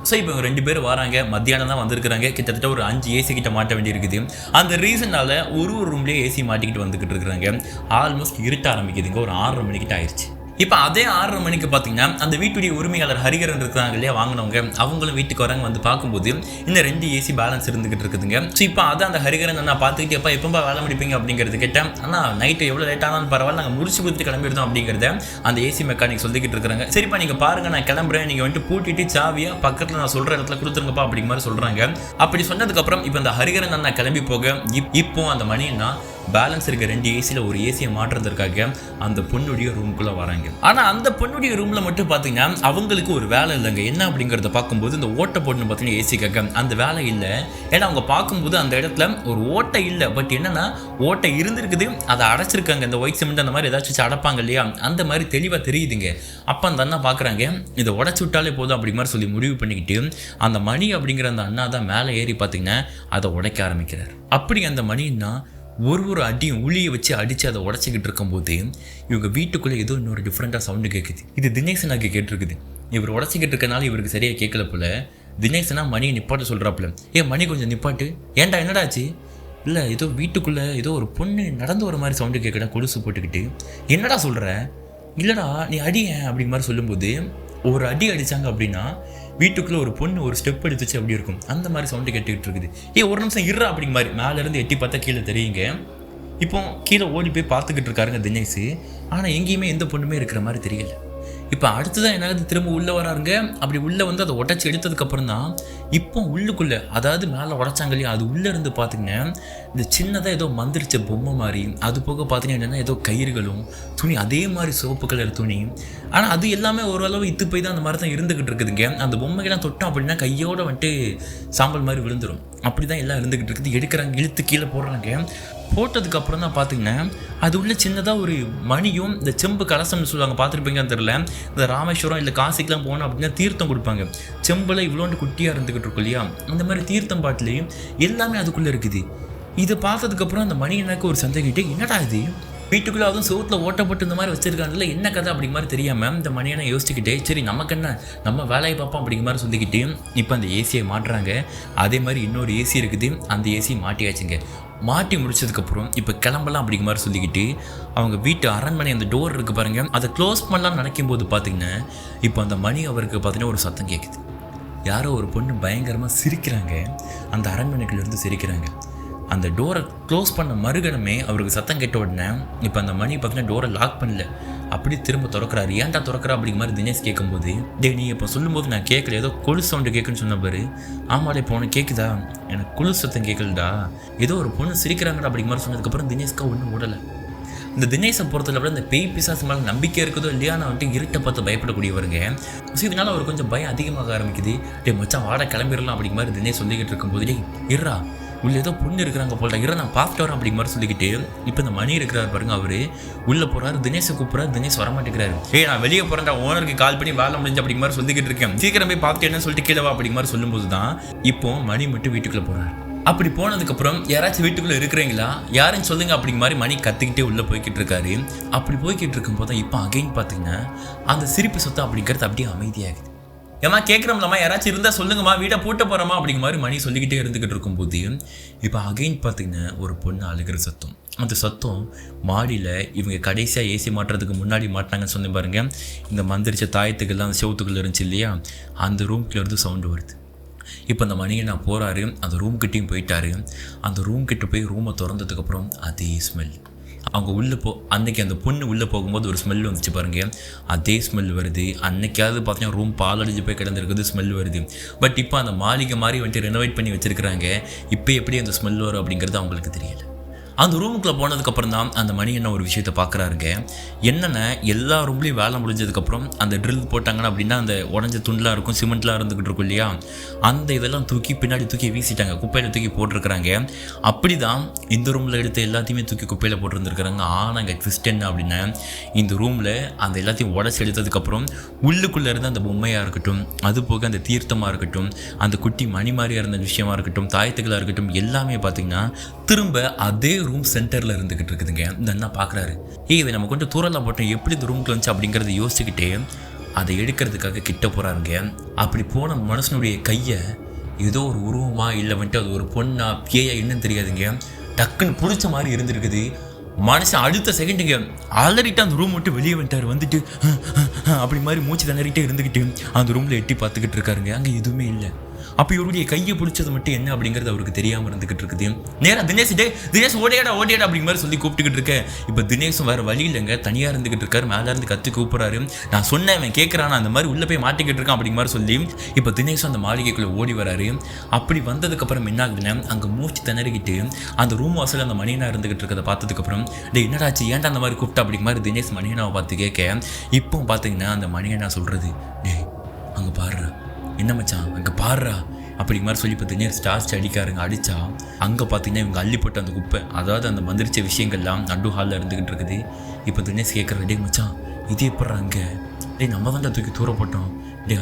ஸோ இப்போ இவங்க 2 பேர் வராங்க, மத்தியானம் தான் வந்திருக்கிறாங்க. கிட்டத்தட்ட ஒரு 5 ஏசி கிட்ட மாட்ட வேண்டியிருக்குது. அந்த ரீசனால் ஒரு ரூம்லேயே ஏசி மாட்டிக்கிட்டு வந்துக்கிட்டு இருக்கிறாங்க. ஆல்மோஸ்ட் இருட்ட ஆரம்பிக்குதுங்க, ஒரு 6:30 மணிக்கிட்ட ஆயிடுச்சு. இப்போ அதே 6:30 மணிக்கு பார்த்தீங்கன்னா அந்த வீட்டுடைய உரிமையாளர் ஹரிகரன் இருக்கிறாங்க இல்லையா, வாங்கினவங்க, அவங்களும் வீட்டுக்கு வராங்க. வந்து பார்க்கும்போது இன்னும் 2 ஏசி பேலன்ஸ் இருந்துகிட்டு இருக்குதுங்க. ஸோ இப்போ அதை அந்த ஹரிகரன் நான் பார்த்துக்கிட்டு எப்போ வேலை முடிப்பீங்க அப்படிங்கிறது கேட்டேன். ஆனால் நைட்டு எவ்வளோ லேட் ஆனாலும் பரவாயில்ல, நாங்கள் முடிச்சு கொடுத்து கிளம்பிடுதோம் அப்படிங்கிறத அந்த ஏசி மெக்கானிக் சொல்லிக்கிட்டு இருக்கிறாங்க. சரிப்பா நீங்கள் பாருங்கள், நான் கிளம்புறேன், நீங்கள் வந்துட்டு பூட்டிட்டு சாவியை பக்கத்தில் நான் சொல்கிற இடத்துல கொடுத்துருங்கப்பா அப்படிங்கிற மாதிரி சொல்கிறாங்க. அப்படி சொன்னதுக்கப்புறம் இப்போ அந்த ஹரிகரன் நான் கிளம்பி போக இப்போ அந்த மணின்னா பேலன்ஸ் இருக்க 2 ஏசியில் ஒரு ஏசியை மாற்றுறதுக்காக அந்த பொண்ணுடைய ரூமுக்குள்ளே வராங்க. ஆனால் அந்த பொண்ணுடைய ரூமில் மட்டும் பார்த்தீங்கன்னா அவங்களுக்கு ஒரு வேலை இல்லைங்க. என்ன அப்படிங்கிறத பார்க்கும்போது இந்த ஓட்டை போட்டுன்னு பார்த்தீங்கன்னா ஏசிக்காக அந்த வேலை இல்லை. ஏன்னா அவங்க பார்க்கும்போது அந்த இடத்துல ஒரு ஓட்டை இல்லை, பட் என்னன்னா ஓட்டை இருந்திருக்குது, அதை அடைச்சிருக்காங்க. இந்த ஒயிட் சிமெண்ட் அந்த மாதிரி ஏதாச்சும் அடைப்பாங்க இல்லையா, அந்த மாதிரி தெளிவாக தெரியுதுங்க. அப்போ அந்த அண்ணா பார்க்குறாங்க, இதை உடச்சி விட்டாலே போதும் அப்படி மாதிரி சொல்லி முடிவு பண்ணிக்கிட்டு அந்த மணி அப்படிங்கிற அந்த அண்ணா தான் மேலே ஏறி பார்த்தீங்கன்னா அதை உடைக்க ஆரம்பிக்கிறார். அப்படி அந்த மணின்னா ஒரு அடியும் உளியை வச்சு அடித்து அதை உடச்சிக்கிட்டு இருக்கும்போது இவங்க வீட்டுக்குள்ளே ஏதோ இன்னொரு டிஃப்ரெண்ட்டாக சவுண்டு கேட்குது. இது தினேசனாக்கு கேட்டிருக்குது. இவர் உடச்சிக்கிட்டு இருக்கனால இவருக்கு சரியாக கேட்கல போல. தினேசனா மணியை நிப்பாட்டு சொல்கிறாப்புல. மணி கொஞ்சம் நிப்பாட்டு, ஏன்டா என்னடாச்சு? இல்லை ஏதோ வீட்டுக்குள்ளே ஏதோ ஒரு பொண்ணு நடந்து வர மாதிரி சவுண்டு கேட்கடா, கொலுசு போட்டுக்கிட்டு. என்னடா சொல்கிற? இல்லைடா நீ அடியேன் அப்படிங்கிற மாதிரி சொல்லும்போது ஒரு அடி அடித்தாங்க அப்படின்னா வீட்டுக்குள்ளே ஒரு பொண்ணு ஒரு ஸ்டெப் எடுத்துச்சு அப்படி இருக்கும். அந்த மாதிரி சவுண்டு கேட்டுக்கிட்டு இருக்குது. ஒரு நிமிஷம் இருறா அப்படிங்க மாதிரி மேலேருந்து எட்டி பார்த்தா கீழே தெரியுங்க. இப்போ கீழே ஓடி போய் பார்த்துக்கிட்டு இருக்காருங்க தினேஷ். ஆனால் எங்கேயுமே எந்த பொண்ணுமே இருக்கிற மாதிரி தெரியல. இப்போ அடுத்ததான் என்னாவது திரும்ப உள்ளே வராருங்க. அப்படி உள்ளே வந்து அதை உடச்சி எடுத்ததுக்கப்புறம் தான் இப்போ உள்ளுக்குள்ளே, அதாவது மேலே உடச்சாங்க இல்லையா, அது உள்ளே இருந்து பார்த்தீங்கன்னா இந்த சின்னதாக ஏதோ மந்திரிச்ச பொம்மை மாதிரி, அது போக பார்த்தீங்கன்னா என்னென்னா ஏதோ கயிறுகளும் துணி, அதே மாதிரி சிவப்பு கலர் துணி. ஆனால் அது எல்லாமே ஓரளவு இத்து போய் தான் அந்த மாதிரி தான் இருந்துக்கிட்டு இருக்குதுங்க. அந்த பொம்மைகள்லாம் தொட்டோம் அப்படின்னா கையோடு வந்துட்டு சாம்பல் மாதிரி விழுந்துடும். அப்படி தான் எல்லாம் இருந்துக்கிட்டு இருக்குது. எடுக்கிறாங்க, இழுத்து கீழே போடுறாங்க. போட்டதுக்கப்புறம் தான் பார்த்தீங்கன்னா அது உள்ள சின்னதாக ஒரு மணியும் இந்த செம்பு கலசம்னு சொல்லுவாங்க, பார்த்துருப்பீங்கன்னு தெரியல. இந்த ராமேஸ்வரம் இல்லை காசிக்கெலாம் போனோம் அப்படின்னா தீர்த்தம் கொடுப்பாங்க. செம்பில் இவ்வளோண்டு குட்டியாக இருந்துக்கிட்டு இருக்கும் இல்லையா, அந்த மாதிரி தீர்த்தம் பாட்டிலையும் எல்லாமே அதுக்குள்ளே இருக்குது. இதை பார்த்ததுக்கப்புறம் அந்த மணி எனக்கு ஒரு சந்தேகிட்டே, என்னடா இது வீட்டுக்குள்ளே அதுவும் சோத்தில் ஓட்டப்பட்டு இந்த மாதிரி வச்சுருக்காங்கல்ல, என்ன கதை அப்படிங்கிற மாதிரி தெரியாமல் இந்த மணியை யோசிச்சுக்கிட்டே சரி நமக்கு என்ன, நம்ம வேலையை பார்ப்போம் அப்படிங்கிற மாதிரி சொல்லிக்கிட்டு இப்போ அந்த ஏசியை மாட்டுறாங்க. அதே மாதிரி இன்னொரு ஏசி இருக்குது, அந்த ஏசியை மாட்டியாச்சுங்க. மாட்டி முடிச்சதுக்கப்புறம் இப்போ கிளம்பலாம் அப்படிங்கிற மாதிரி சொல்லிக்கிட்டு அவங்க வீட்டு அரண்மனை அந்த டோர் இருக்குது பாருங்கள், அதை க்ளோஸ் பண்ணலாம்னு நினைக்கும் போது பார்த்தீங்கன்னா இப்போ அந்த மணி அவருக்கு பார்த்தீங்கன்னா ஒரு சத்தம் கேட்குது. யாரோ ஒரு பொண்ணு பயங்கரமாக சிரிக்கிறாங்க, அந்த அரண்மனைக்குள்ளேருந்து சிரிக்கிறாங்க. அந்த டோரை க்ளோஸ் பண்ண மறுகணமே அவருக்கு சத்தம் கேட்ட உடனே இப்போ அந்த மணி பார்த்தீங்கன்னா டோரை லாக் பண்ணல, அப்படி திரும்ப திறக்கிறாரு. ஏன்டா திறக்கிறா அப்படிங்கிற மாதிரி தினேஷ் கேட்கும்போது, நீ இப்போ சொல்லும்போது நான் கேட்கல, ஏதோ கொலுசு சவுண்டு கேட்குன்னு சொன்ன பாரு. ஆமாடா இப்போ உனக்கு கேட்குதா? எனக்கு கொலுசு சத்தம் கேட்கலடா, ஏதோ ஒரு பொண்ணு சிரிக்கிறாங்கடா அப்படிங்கிற மாதிரி சொன்னதுக்கப்புறம் தினேஷ்கா ஒன்றும் ஓடலை. இந்த தினேஷை பொறுத்தல விட இந்த பேய் பிசாசு மேலே நம்பிக்கை இருக்குதோ இல்லையா, நான் வந்துட்டு இருட்டை பார்த்து பயப்படக்கூடியவருங்க. ஸோ இதனால் அவர் கொஞ்சம் பயம் அதிகமாக ஆரம்பிக்குது. மச்சான் வாட கிளம்பிடலாம் அப்படிங்கிற மாதிரி தினேஷ் சொல்லிக்கிட்டு இருக்கும்போது, இருறா உள்ள ஏதோ பொண்ணு இருக்கிறாங்க போல்டா, நான் பார்த்துட்டு வரேன் அப்படிங்கிற மாதிரி சொல்லிக்கிட்டு இப்போ இந்த மணி இருக்கிறார் பாருங்க, அவர் உள்ளே போகிறாரு. தினேஷை கூப்பிட்றாரு, தினேஷ் வரமாட்டேங்கிறாரு. நான் வெளியே போகிறேன்டா, ஓனருக்கு கால் பண்ணி வேலை முடிஞ்சு அப்படிங்கிற மாதிரி சொல்லிக்கிட்டு இருக்கேன், சீக்கிரம் போய் பார்த்துட்டு என்ன சொல்லிட்டு கீழே வா அப்படிங்கிற மாதிரி சொல்லும்போது தான் இப்போ மணி மட்டும் வீட்டுக்குள்ளே போகிறாரு. அப்படி போனதுக்கப்புறம் யாராச்சும் வீட்டுக்குள்ளே இருக்கிறீங்களா, யாருன்னு சொல்லுங்க அப்படிங்கிற மாதிரி மணி கத்திக்கிட்டே உள்ளே போய்கிட்டு இருக்காரு. அப்படி போய்கிட்டு இருக்கும்போது தான் இப்போ அகைன் பார்த்தீங்கன்னா அந்த சிரிப்பு சத்தம் அப்படிங்கிறது அப்படியே அமைதியாகுது. கேட்குறோம்லம்மா, யாராச்சும் இருந்தால் சொல்லுங்கம்மா, வீட்டை பூட்ட போகிறோமா அப்படிங்கிற மாதிரி மணி சொல்லிக்கிட்டே இருந்துக்கிட்டு இருக்கும்போது இப்போ அகைன் பார்த்தீங்கன்னா ஒரு பொண்ணு அழுகிற சத்தம். அந்த சத்தம் மாடியில் இவங்க கடைசியாக ஏசி மாட்டுறதுக்கு முன்னாடி மாட்டினாங்கன்னு சொன்னேன் பாருங்க, இந்த மந்திரிச்ச தாயத்துக்கெல்லாம் அந்த செவத்துக்குள்ளே இருந்துச்சு இல்லையா, அந்த ரூம்குள்ளே இருந்து சவுண்டு வருது. இப்போ அந்த மணியை நான் போகிறாரு, அந்த ரூம்கிட்டையும் போயிட்டாரு. அந்த ரூம்கிட்ட போய் ரூமை திறந்ததுக்கப்புறம் அதே ஸ்மெல். அவங்க உள்ளே அன்றைக்கி அந்த பொண்ணு உள்ளே போகும்போது ஒரு ஸ்மெல் வந்துச்சு பாருங்கள், அதே ஸ்மெல் வருது. அன்றைக்காவது பார்த்தீங்கன்னா ரூம் பாலடிஞ்சு போய் கிடந்திருக்குது, ஸ்மெல் வருது. பட் இப்போ அந்த மாளிகை மாதிரி வந்துட்டு ரெனோவேட் பண்ணி வச்சுருக்கிறாங்க. இப்போ எப்படி அந்த ஸ்மெல் வரும் அப்படிங்கிறது அவங்களுக்கு தெரியலை. அந்த ரூமுக்குள்ளே போனதுக்கப்புறம் தான் அந்த மணி என்ன ஒரு விஷயத்தை பார்க்குறாருங்க. என்னென்ன எல்லா ரூம்லேயும் வேலை முடிஞ்சதுக்கப்புறம் அந்த ட்ரில் போட்டாங்கன்னா அப்படின்னா அந்த உடஞ்ச துண்டெலாம் இருக்கும், சிமெண்ட்லாம் இருந்துக்கிட்டு இருக்கும் இல்லையா, அந்த இதெல்லாம் தூக்கி பின்னாடி தூக்கி வீசிட்டாங்க, குப்பையில் தூக்கி போட்டிருக்கிறாங்க. அப்படி தான் இந்த ரூமில் எடுத்து எல்லாத்தையுமே தூக்கி குப்பையில் போட்டிருந்துருக்குறாங்க. ஆனால் அங்கே ட்விஸ்ட் என்ன அப்படின்னா, இந்த ரூமில் அந்த எல்லாத்தையும் உடச்சி எடுத்ததுக்கப்புறம் உள்ளுக்குள்ளே இருந்த அந்த பொம்மையாக இருக்கட்டும், அது போக அந்த தீர்த்தமாக இருக்கட்டும், அந்த குட்டி மணி மாதிரியாக இருந்த விஷயமா இருக்கட்டும், தாயத்துக்களாக இருக்கட்டும், எல்லாமே பார்த்திங்கன்னா திரும்ப அதே ரூம் சென்டரில் இருந்துக்கிட்டு இருக்குதுங்க. இந்த அண்ணா பார்க்குறாரு, இதை நம்ம கொஞ்சம் தூரலாம் போட்டோம், எப்படி இந்த ரூமுக்கு வந்துச்சு அப்படிங்கிறத யோசிச்சுக்கிட்டே அதை எடுக்கிறதுக்காக கிட்ட போகிறாருங்க. அப்படி போன மனுஷனுடைய கையை ஏதோ ஒரு உருவமாக இல்லை வந்துட்டு அது ஒரு பொண்ணா பேயா என்னன்னு தெரியாதுங்க, டக்குன்னு பிடிச்ச மாதிரி இருந்துருக்குது. மனுஷன் அடுத்த செகண்டுங்க அலறிட்டு அந்த ரூம் விட்டு வெளியே வந்துட்டார். வந்துட்டு அப்படி மாதிரி மூச்சு திணறிட்டே இருந்துக்கிட்டு அந்த ரூமில் எட்டி பார்த்துக்கிட்டு இருக்காருங்க. அங்கே எதுவுமே இல்லை. அப்போ இவருடைய கையை பிடிச்சது மட்டும் என்ன அப்படிங்கிறது அவருக்கு தெரியாமல் இருந்துகிட்டு இருக்குது. நேராக தினேஷ் ஓடியாடா அப்படிங்கிற மாதிரி சொல்லி கூப்பிட்டுக்கிட்டு இருக்கேன். இப்போ தினேஷும் வேறு வழி இல்லைங்க, தனியாக இருந்துகிட்டு இருக்காரு. மேலே இருந்து கற்று கூப்பிட்றாரு. நான் சொன்னேன் அவன் கேட்குறான், அந்த மாதிரி உள்ளே போய் மாட்டிக்கிட்டு இருக்கான் அப்படிங்கிற மாதிரி சொல்லி இப்போ தினேஷும் அந்த மாளிகைக்குள்ளே ஓடி வராரு. அப்படி வந்ததுக்கப்புறம் என்ன ஆகுதுன்னா, அங்கே மூச்சு திணறிக்கிட்டு அந்த ரூம் வாசலில் அந்த மணியனா இருந்துகிட்டு இருக்கிறத பார்த்ததுக்கப்புறம் என்னடாச்சு ஏன்டா அந்த மாதிரி கூப்பிட்டா அப்படிங்கிற மாதிரி தினேஷ் மணியனாவை பார்த்து கேட்க, இப்போ பார்த்தீங்கன்னா அந்த மணியனா சொல்கிறது, அங்கே பாடுறா என்ன மச்சான் அங்கே பாடுறா அப்படிங்கிற மாதிரி சொல்லி இப்போ தினேஷ் ஸ்டார்ச் அடிக்காருங்க. அடித்தா அங்கே பார்த்தீங்கன்னா இவங்க அள்ளிப்பட்ட அந்த குப்பை, அதாவது அந்த மந்திரிச்ச விஷயங்கள்லாம் நடு ஹாலில் இருந்துக்கிட்டு இருக்குது. இப்போ தினேஷ் கேட்குற, மச்சான் இது எப்படா அங்கே? நம்ம தான்டா தூக்கி தூர போட்டோம்.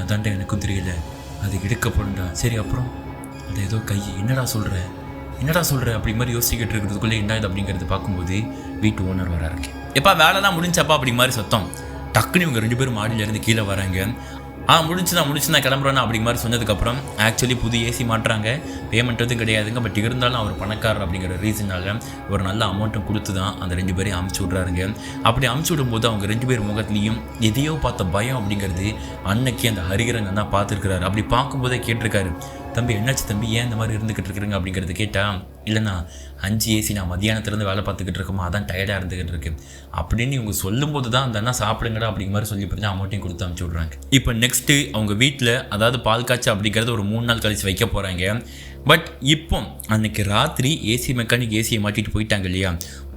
அதான்டா எனக்கும் தெரியல, அது எடுக்கப்படும்டா. சரி அப்புறம் அது ஏதோ கை, என்னடா சொல்கிற அப்படி மாதிரி யோசிக்கிட்டு இருக்கிறதுக்குள்ளே என்ன இது அப்படிங்கிறது பார்க்கும்போது வீட்டு ஓனர் வராருங்க. எப்பா வேலைலாம் முடிஞ்சப்பா அப்படி மாதிரி சத்தம். டக்குன்னு இவங்க 2 பேரும் மாடியிலேருந்து கீழே வராங்க. முடிச்சுதான் கிளம்புறோன்னா அப்படிங்கிற மாதிரி சொன்னதுக்கப்புறம் ஆக்சுவலி புது ஏசி மாட்டுறாங்க. பேமெண்ட் எதுவும் கிடையாதுங்க. பட் இருந்தாலும் அவர் பணக்காரர் அப்படிங்கிற ரீசனால் ஒரு நல்ல அமௌண்ட்டும் கொடுத்து தான் அந்த 2 பேரையும் அமுச்சு விட்றாருங்க. அப்படி அமுச்சு விடும்போது அவங்க 2 பேர் முகத்துலேயும் எதையோ பார்த்த பயம் அப்படிங்கிறது அன்னைக்கு அந்த ஹரிகரன் தான் பார்த்துருக்கிறாரு. அப்படி பார்க்கும்போதே கேட்டிருக்காரு, தம்பி என்னாச்சு தம்பி, ஏன் இந்த மாதிரி இருந்துக்கிட்டு இருக்கிறீங்க அப்படிங்கிறது கேட்டால், இல்லைண்ணா 5 ஏசி நான் மத்தியானத்துலேருந்து வேலை பார்த்துக்கிட்டு இருக்கோமா, அதான் டயர்டாக இருந்துக்கிட்டு இருக்கு அப்படின்னு இவங்க சொல்லும்போது தான் அந்த அண்ணா சாப்பிடுங்கடா அப்படிங்கிற மாதிரி சொல்லி பார்த்தா அமௌண்ட்டையும் கொடுத்து அமுச்சு விட்றாங்க. இப்போ நெக்ஸ்ட்டு அவங்க வீட்டில் அதாவது பால் காய்ச்சி அப்படிங்கிறது ஒரு 3 நாள் கழிச்சு வைக்க போகிறாங்க. பட் இப்போ அன்றைக்கி ராத்திரி ஏசி மெக்கானிக் ஏசியை மாட்டிட்டு போயிட்டாங்க இல்லையா,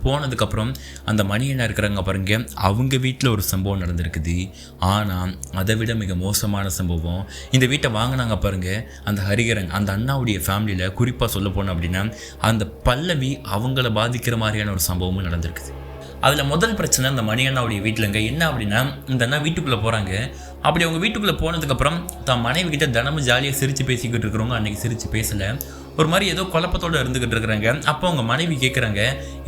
போனதுக்கப்புறம் அந்த மணியனா இருக்கிறாங்க பாருங்க, அவங்க வீட்டில் ஒரு சம்பவம் நடந்திருக்குது. ஆனால் அதை விட மிக மோசமான சம்பவம் இந்த வீட்டை வாங்கினாங்க பாருங்க அந்த ஹரிகரன், அந்த அண்ணாவுடைய ஃபேமிலியில் குறிப்பாக சொல்ல போனோம் அப்படின்னா அந்த பல்லவி அவங்கள பாதிக்கிற மாதிரியான ஒரு சம்பவமும் நடந்திருக்குது. அதில் முதல் பிரச்சனை அந்த மணியண்ணாவுடைய வீட்டிலங்க. என்ன அப்படின்னா, இந்த அண்ணா வீட்டுக்குள்ளே போகிறாங்க. அப்படி அவங்க வீட்டுக்குள்ளே போனதுக்கப்புறம் தான் மனைவி கிட்ட தினமும் ஜாலியாக சிரித்து பேசிக்கிட்டு இருக்கிறவங்க அன்றைக்கி சிரித்து பேசலை, ஒரு மாதிரி ஏதோ குழப்பத்தோடு இருந்துக்கிட்டு இருக்கிறாங்க. அப்போ அவங்க மனைவி கேட்குறாங்க,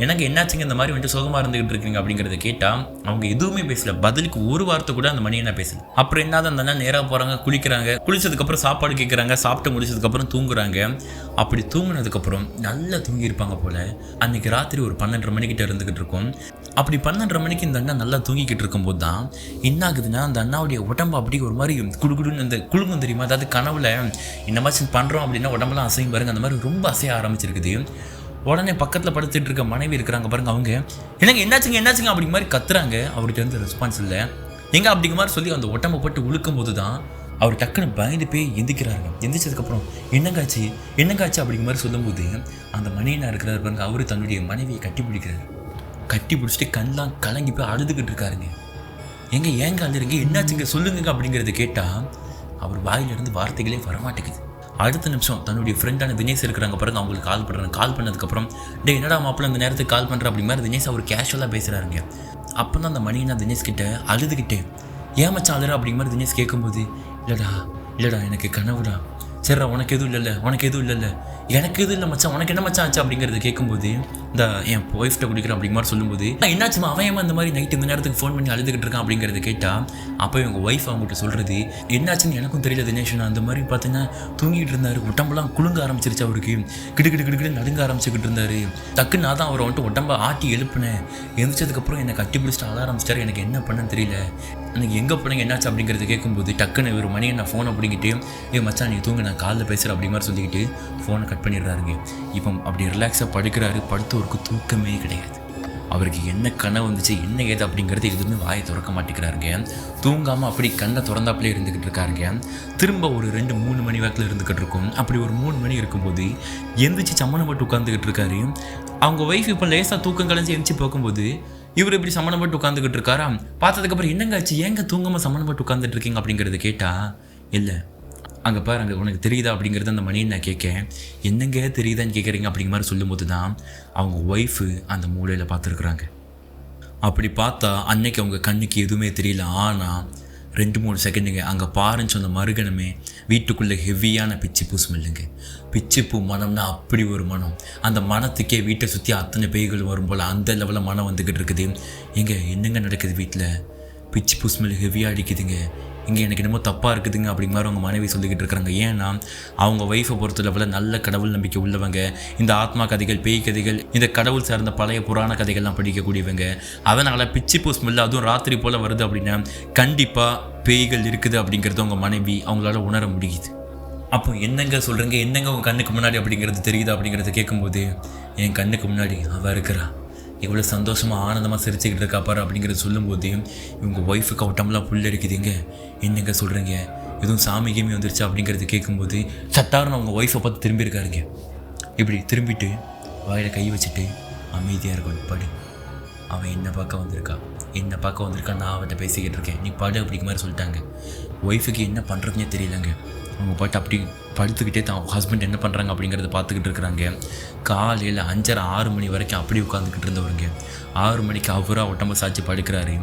எனக்கு என்னாச்சுங்க இந்த மாதிரி வந்துட்டு சோகமாக இருந்துகிட்டு இருக்கீங்க அப்படிங்கிறத கேட்டால் அவங்க எதுவுமே பேசல. பதிலுக்கு ஒரு வார்த்தை கூட அந்த மணியண்ணா பேசல. அப்புறம் என்னது அந்த அண்ணா நேராக போகிறாங்க, குளிச்சதுக்கப்புறம் சாப்பாடு கேட்குறாங்க, சாப்பிட்டு முடிச்சதுக்கப்புறம் தூங்குறாங்க. அப்படி தூங்குனதுக்கப்புறம் நல்லா தூங்கியிருப்பாங்க போல். அன்றைக்கி ராத்திரி ஒரு 12:30 மணிக்கிட்ட இருந்துக்கிட்டு இருக்கும். அப்படி 12:30 மணிக்கு இந்த அண்ணா நல்லா தூங்கிக்கிட்டு இருக்கும்போது தான் என்ன ஆகுதுன்னா, அந்த அண்ணாவுடைய உடம்பு அப்படி ஒரு மாதிரி குடுகுடுன்னு அந்த குழுங்கும் தெரியுமா, அதாவது கனவுல இந்த மாதிரி பண்ணுறோம் அப்படின்னா உடம்பெல்லாம் அசையும் பாருங்க, அந்த மாதிரி ரொம்ப அசைய ஆரம்பிச்சிருக்குது. உடனே பக்கத்தில் படுத்துட்டு இருக்க மனைவி இருக்கிறாங்க பாருங்க, அவங்க எனக்கு என்னாச்சுங்க அப்படி மாதிரி கத்துறாங்க. அவர்கிட்ட வந்து ரெஸ்பான்ஸ் இல்லை. எங்க அப்படிங்கிற மாதிரி சொல்லி அந்த உடம்பை போட்டு உழுக்கும் போது தான் அவர் டக்குன்னு பயந்து போய் எந்திக்கிறாருங்க. எந்திரிச்சதுக்கப்புறம் என்னங்காச்சு அப்படிங்கிற மாதிரி சொல்லும்போது அந்த மணியனா இருக்கிறாரு பாருங்க, அவரு தன்னுடைய மனைவியை கட்டி பிடிச்சிட்டு கண்ணெலாம் கலங்கி போய் அழுதுகிட்டு இருக்காருங்க. ஏங்க அழுதுறீங்க, என்னாச்சுங்க சொல்லுங்க அப்படிங்கிறத கேட்டால் அவர் வாயிலிருந்து வார்த்தைகளே வரமாட்டேங்குது. அடுத்த நிமிஷம் தன்னுடைய ஃப்ரெண்டான தினேஷ் இருக்கிறாங்க பாருங்க, அவங்களுக்கு கால் பண்ணதுக்கப்புறம் என்னடா மாப்பிள்ள இந்த நேரத்துக்கு கால் பண்ணுற அப்படி மாதிரி தினேஷ் அவர் கேஷுவலாக பேசுகிறாருங்க. அப்போ தான் அந்த மணியனா தினேஷ் கிட்ட அழுதுகிட்டே, ஏன் மச்சான் அழுற அப்படிங்கிற மாதிரி தினேஷ் கேட்கும்போது, இல்லைடா எனக்கு கனவுடா. சரிடா உனக்கு எதுவும் இல்லைல்ல, எனக்கு எதுவும் இல்லை மச்சான், உனக்கு என்ன மச்சான் ஆச்சு அப்படிங்கிறது கேட்கும்போது, இந்த என் ஒய்ஃப்ட்ட குடிக்கிறேன் அப்படிங்கிற மாதிரி சொல்லும்போது, என்னாச்சுமா அவன் இந்த மாதிரி நைட்டு இந்த நேரத்துக்கு ஃபோன் பண்ணி அழுதுகிட்டு இருக்கான் அப்படிங்கிறத கேட்டால், அப்போ இவங்க ஒய்ஃப் அவங்ககிட்ட சொல்கிறது, என்னாச்சுன்னு எனக்கும் தெரியல தினேஷ், அந்த மாதிரி பார்த்தீங்கன்னா தூங்கிட்டு இருந்தார், உடம்பெல்லாம் குலுங்க ஆரம்பிச்சிருச்சு, அவருக்கு கிடுக்கிட்டு நடுங்க ஆரம்பிச்சுக்கிட்டு இருந்தார். டக்குன்னு நான் தான் அவரை வந்துட்டு உடம்பை ஆட்டி எழுப்புனேன். எழுந்திரிச்சதுக்கப்புறம் என்னை கட்டி பிடிச்சிட்டு அழ ஆரம்பிச்சிட்டாரு. எனக்கு என்ன பண்ணன்னு தெரியல. எனக்கு எங்கே போனீங்க என்னாச்சு அப்படிங்கிறது கேட்கும்போது டக்குன்னு ஒரு மணியை நான் ஃபோனை பிடிக்கிட்டு, மச்சான் நீ தூங்க நான் காலில் பேசுகிறேன் அப்படி மாதிரி சொல்லிக்கிட்டு ஃபோனை கட் பண்ணிடுறாருங்க. இப்போ அப்படி ரிலாக்ஸாக படுக்கிறாரு. படுத்தவருக்கு தூக்கமே கிடையாது. அவருக்கு என்ன கனவு வந்துச்சு என்ன ஏது அப்படிங்கிறது எதுவுமே வாயை திறக்க மாட்டேங்கிறாருங்க. தூங்காமல் அப்படி கண்ணை திறந்தாப்புலே இருந்துக்கிட்டு இருக்காருங்க. திரும்ப ஒரு 2-3 மணி வாக்கில் இருந்துக்கிட்டு இருக்கும். அப்படி ஒரு 3 மணி இருக்கும்போது எந்திரிச்சு சம்மணம் போட்டு உட்காந்துக்கிட்டு இருக்காரு. அவங்க ஒய்ஃப் இப்போ லேசாக தூக்கம் கலைஞ்சி எந்திரிச்சு பார்க்கும்போது இவர் இப்படி சம்மணம் போட்டு உட்காந்துக்கிட்டு இருக்காரா. பார்த்ததுக்கப்புறம் என்னங்காச்சு ஏங்க தூங்காமல் சம்மணம் போட்டு உட்காந்துட்டு இருக்கீங்க அப்படிங்கிறது கேட்டால், இல்லை அங்கே பாருங்க உனக்கு தெரியுதா அப்படிங்கிறது அந்த மணியை நான் கேட்கேன். என்னங்க தெரியுதான்னு கேட்குறீங்க அப்படிங்கிற மாதிரி சொல்லும்போது தான் அவங்க ஒய்ஃபு அந்த மூலையில் பார்த்துருக்குறாங்க. அப்படி பார்த்தா அன்னைக்கு அவங்க கண்ணுக்கு எதுவுமே தெரியல. ஆனால் 2-3 செகண்டுங்க அங்கே பாருன்னு சொன்ன மறுகணமே வீட்டுக்குள்ளே ஹெவியான பிச்சிப்பூ ஸ்மெல்லுங்க. பிச்சிப்பூ மனம்னா அப்படி ஒரு மனம். அந்த மனத்துக்கே வீட்டை சுற்றி அத்தனை பேய்கள் வரும் போல் அந்த லெவலில் மனம் வந்துக்கிட்டு இருக்குது. என்னங்க நடக்குது வீட்டில்? பிச்சிப்பூ ஸ்மெல் ஹெவியாக அடிக்குதுங்க. இங்கே எனக்கு என்னமோ தப்பாக இருக்குதுங்க அப்படிங்கிற மாதிரி அவங்க மனைவி சொல்லிக்கிட்டு இருக்கிறாங்க. ஏன்னா அவங்க ஒய்ஃபை பொறுத்தளவில் நல்ல கடவுள் நம்பிக்கை உள்ளவங்க, இந்த ஆத்மா கதைகள், பேய் கதைகள், இந்த கடவுள் சார்ந்த பழைய புராண கதைகள்லாம் படிக்கக்கூடியவங்க. அதனால் பிச்சி பூ ஸ்மெல் அதுவும் ராத்திரி போல் வருது அப்படின்னா கண்டிப்பாக பேய்கள் இருக்குது அப்படிங்கிறது அவங்க மனைவி அவங்களால உணர முடியுது. அப்போ என்னங்க சொல்கிறீங்க, என்னங்க உங்கள் கண்ணுக்கு முன்னாடி அப்படிங்கிறது தெரியுது அப்படிங்கிறத கேட்கும்போது, என் கண்ணுக்கு முன்னாடி அவள் இருக்கிறா, எவ்வளோ சந்தோஷமாக ஆனந்தமாக சிரிச்சுக்கிட்டு இருக்கா பாரு அப்படிங்கிறது சொல்லும்போது இவங்க ஒய்ஃபுக்கு உடம்புலாம் புல் இருக்குதுங்க. என்னங்க சொல்கிறீங்க, எதுவும் சாமி கேமி வந்துருச்சு அப்படிங்கிறது கேட்கும்போது சட்டார்னு அவங்க ஒய்ஃபை பார்த்து திரும்பியிருக்காருங்க. இப்படி திரும்பிட்டு வாயில் கை வச்சுட்டு அமைதியாக இருக்கும், படு, அவன் என்ன பார்க்க வந்திருக்கா, நான் அவன்கிட்ட பேசிக்கிட்டு இருக்கேன், நீ படு அப்படிங்கிற மாதிரி சொல்லிட்டாங்க. ஒய்ஃபுக்கு என்ன பண்ணுறதுனே தெரியலங்க. அவங்க பாட்டு அப்படி படுத்துக்கிட்டே தான் ஹஸ்பண்ட் என்ன பண்ணுறாங்க அப்படிங்கிறத பார்த்துக்கிட்டு இருக்கிறாங்க. காலையில் 5:30-6 மணி வரைக்கும் அப்படி உட்காந்துக்கிட்டு இருந்தவருங்க 6 மணிக்கு அவராக உடம்பு சாய்ச்சி படுக்கிறாரு.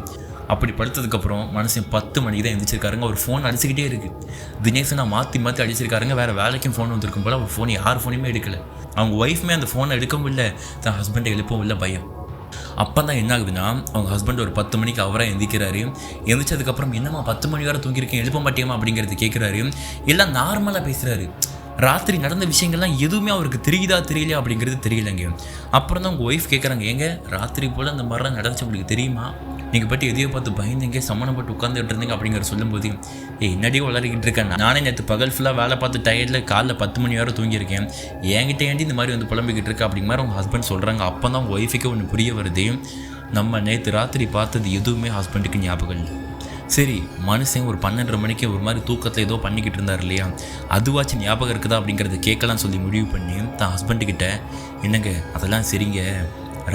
அப்படி படுத்ததுக்கப்புறம் மனுஷன் 10 மணிக்கு தான் எழுந்திரிச்சிருக்காருங்க. ஒரு ஃபோன் அடிச்சுக்கிட்டே இருக்குது. தினேஷனை மாற்றி அடிச்சிருக்காருங்க. வேறு வேலைக்கும் ஃபோன் வந்திருக்கும் போல் அவர் ஃபோன் யார் ஃபோனையுமே எடுக்கலை. அவங்க ஒய்ஃப்மே அந்த ஃபோனை எடுக்கவும் இல்லை, தான் ஹஸ்பண்டை எழுப்பவும் இல்லை, பயம். அப்போ தான் என்ன ஆகுதுன்னா அவங்க ஹஸ்பண்ட் ஒரு 10 மணிக்கு அவராக எந்திக்கிறாரு. எந்திரிச்சதுக்கப்புறம் என்னம்மா 10 மணி வரை தூங்கியிருக்கேன், எழுப்ப மாட்டேமா அப்படிங்கிறது கேட்குறாரு. எல்லாம் நார்மலாக பேசுகிறாரு. ராத்திரி நடந்த விஷயங்கள்லாம் எதுவுமே அவருக்கு தெரியுதா தெரியலையா அப்படிங்கிறது தெரியலைங்க. அப்புறம் தான் உங்கள் ஒய்ஃப் கேட்குறாங்க, ஏங்க ராத்திரி போல் அந்த மாதிரிலாம் நடந்துச்சு உங்களுக்கு தெரியுமா, நீங்கள் பற்றி எதையோ பார்த்து பயந்துங்க சம்மணப்பட்டு உட்காந்துட்டு இருந்தீங்க அப்படிங்கிற சொல்லும்போது, என்னடியோ வளரிக்கிட்டு இருக்கேன், நானே நேற்று பகல் ஃபுல்லாக வேலை பார்த்து டயர்டில் காலைல 10 மணி வரை தூங்கியிருக்கேன், என்கிட்ட ஏண்டி இந்த மாதிரி வந்து புலம்பிக்கிட்டு இருக்கா அப்படிங்கிற மாதிரி அவங்க ஹஸ்பண்ட் சொல்கிறாங்க. அப்போ தான் உங்கள் ஒய்ஃபுக்கே ஒன்று புரிய வருது, நம்ம நேற்று ராத்திரி பார்த்தது எதுவுமே ஹஸ்பண்டுக்கு ஞாபகம் இல்லை. சரி, மனுஷன் ஒரு 12:30 மணிக்கு ஒரு மாதிரி தூக்கத்தில் ஏதோ பண்ணிக்கிட்டு இருந்தார் இல்லையா, அதுவாச்சும் ஞாபகம் இருக்குதா அப்படிங்கிறத கேட்கலாம் சொல்லி முடிவு பண்ணி தான் ஹஸ்பண்டுக்கிட்ட, என்னங்க அதெல்லாம் சரிங்க,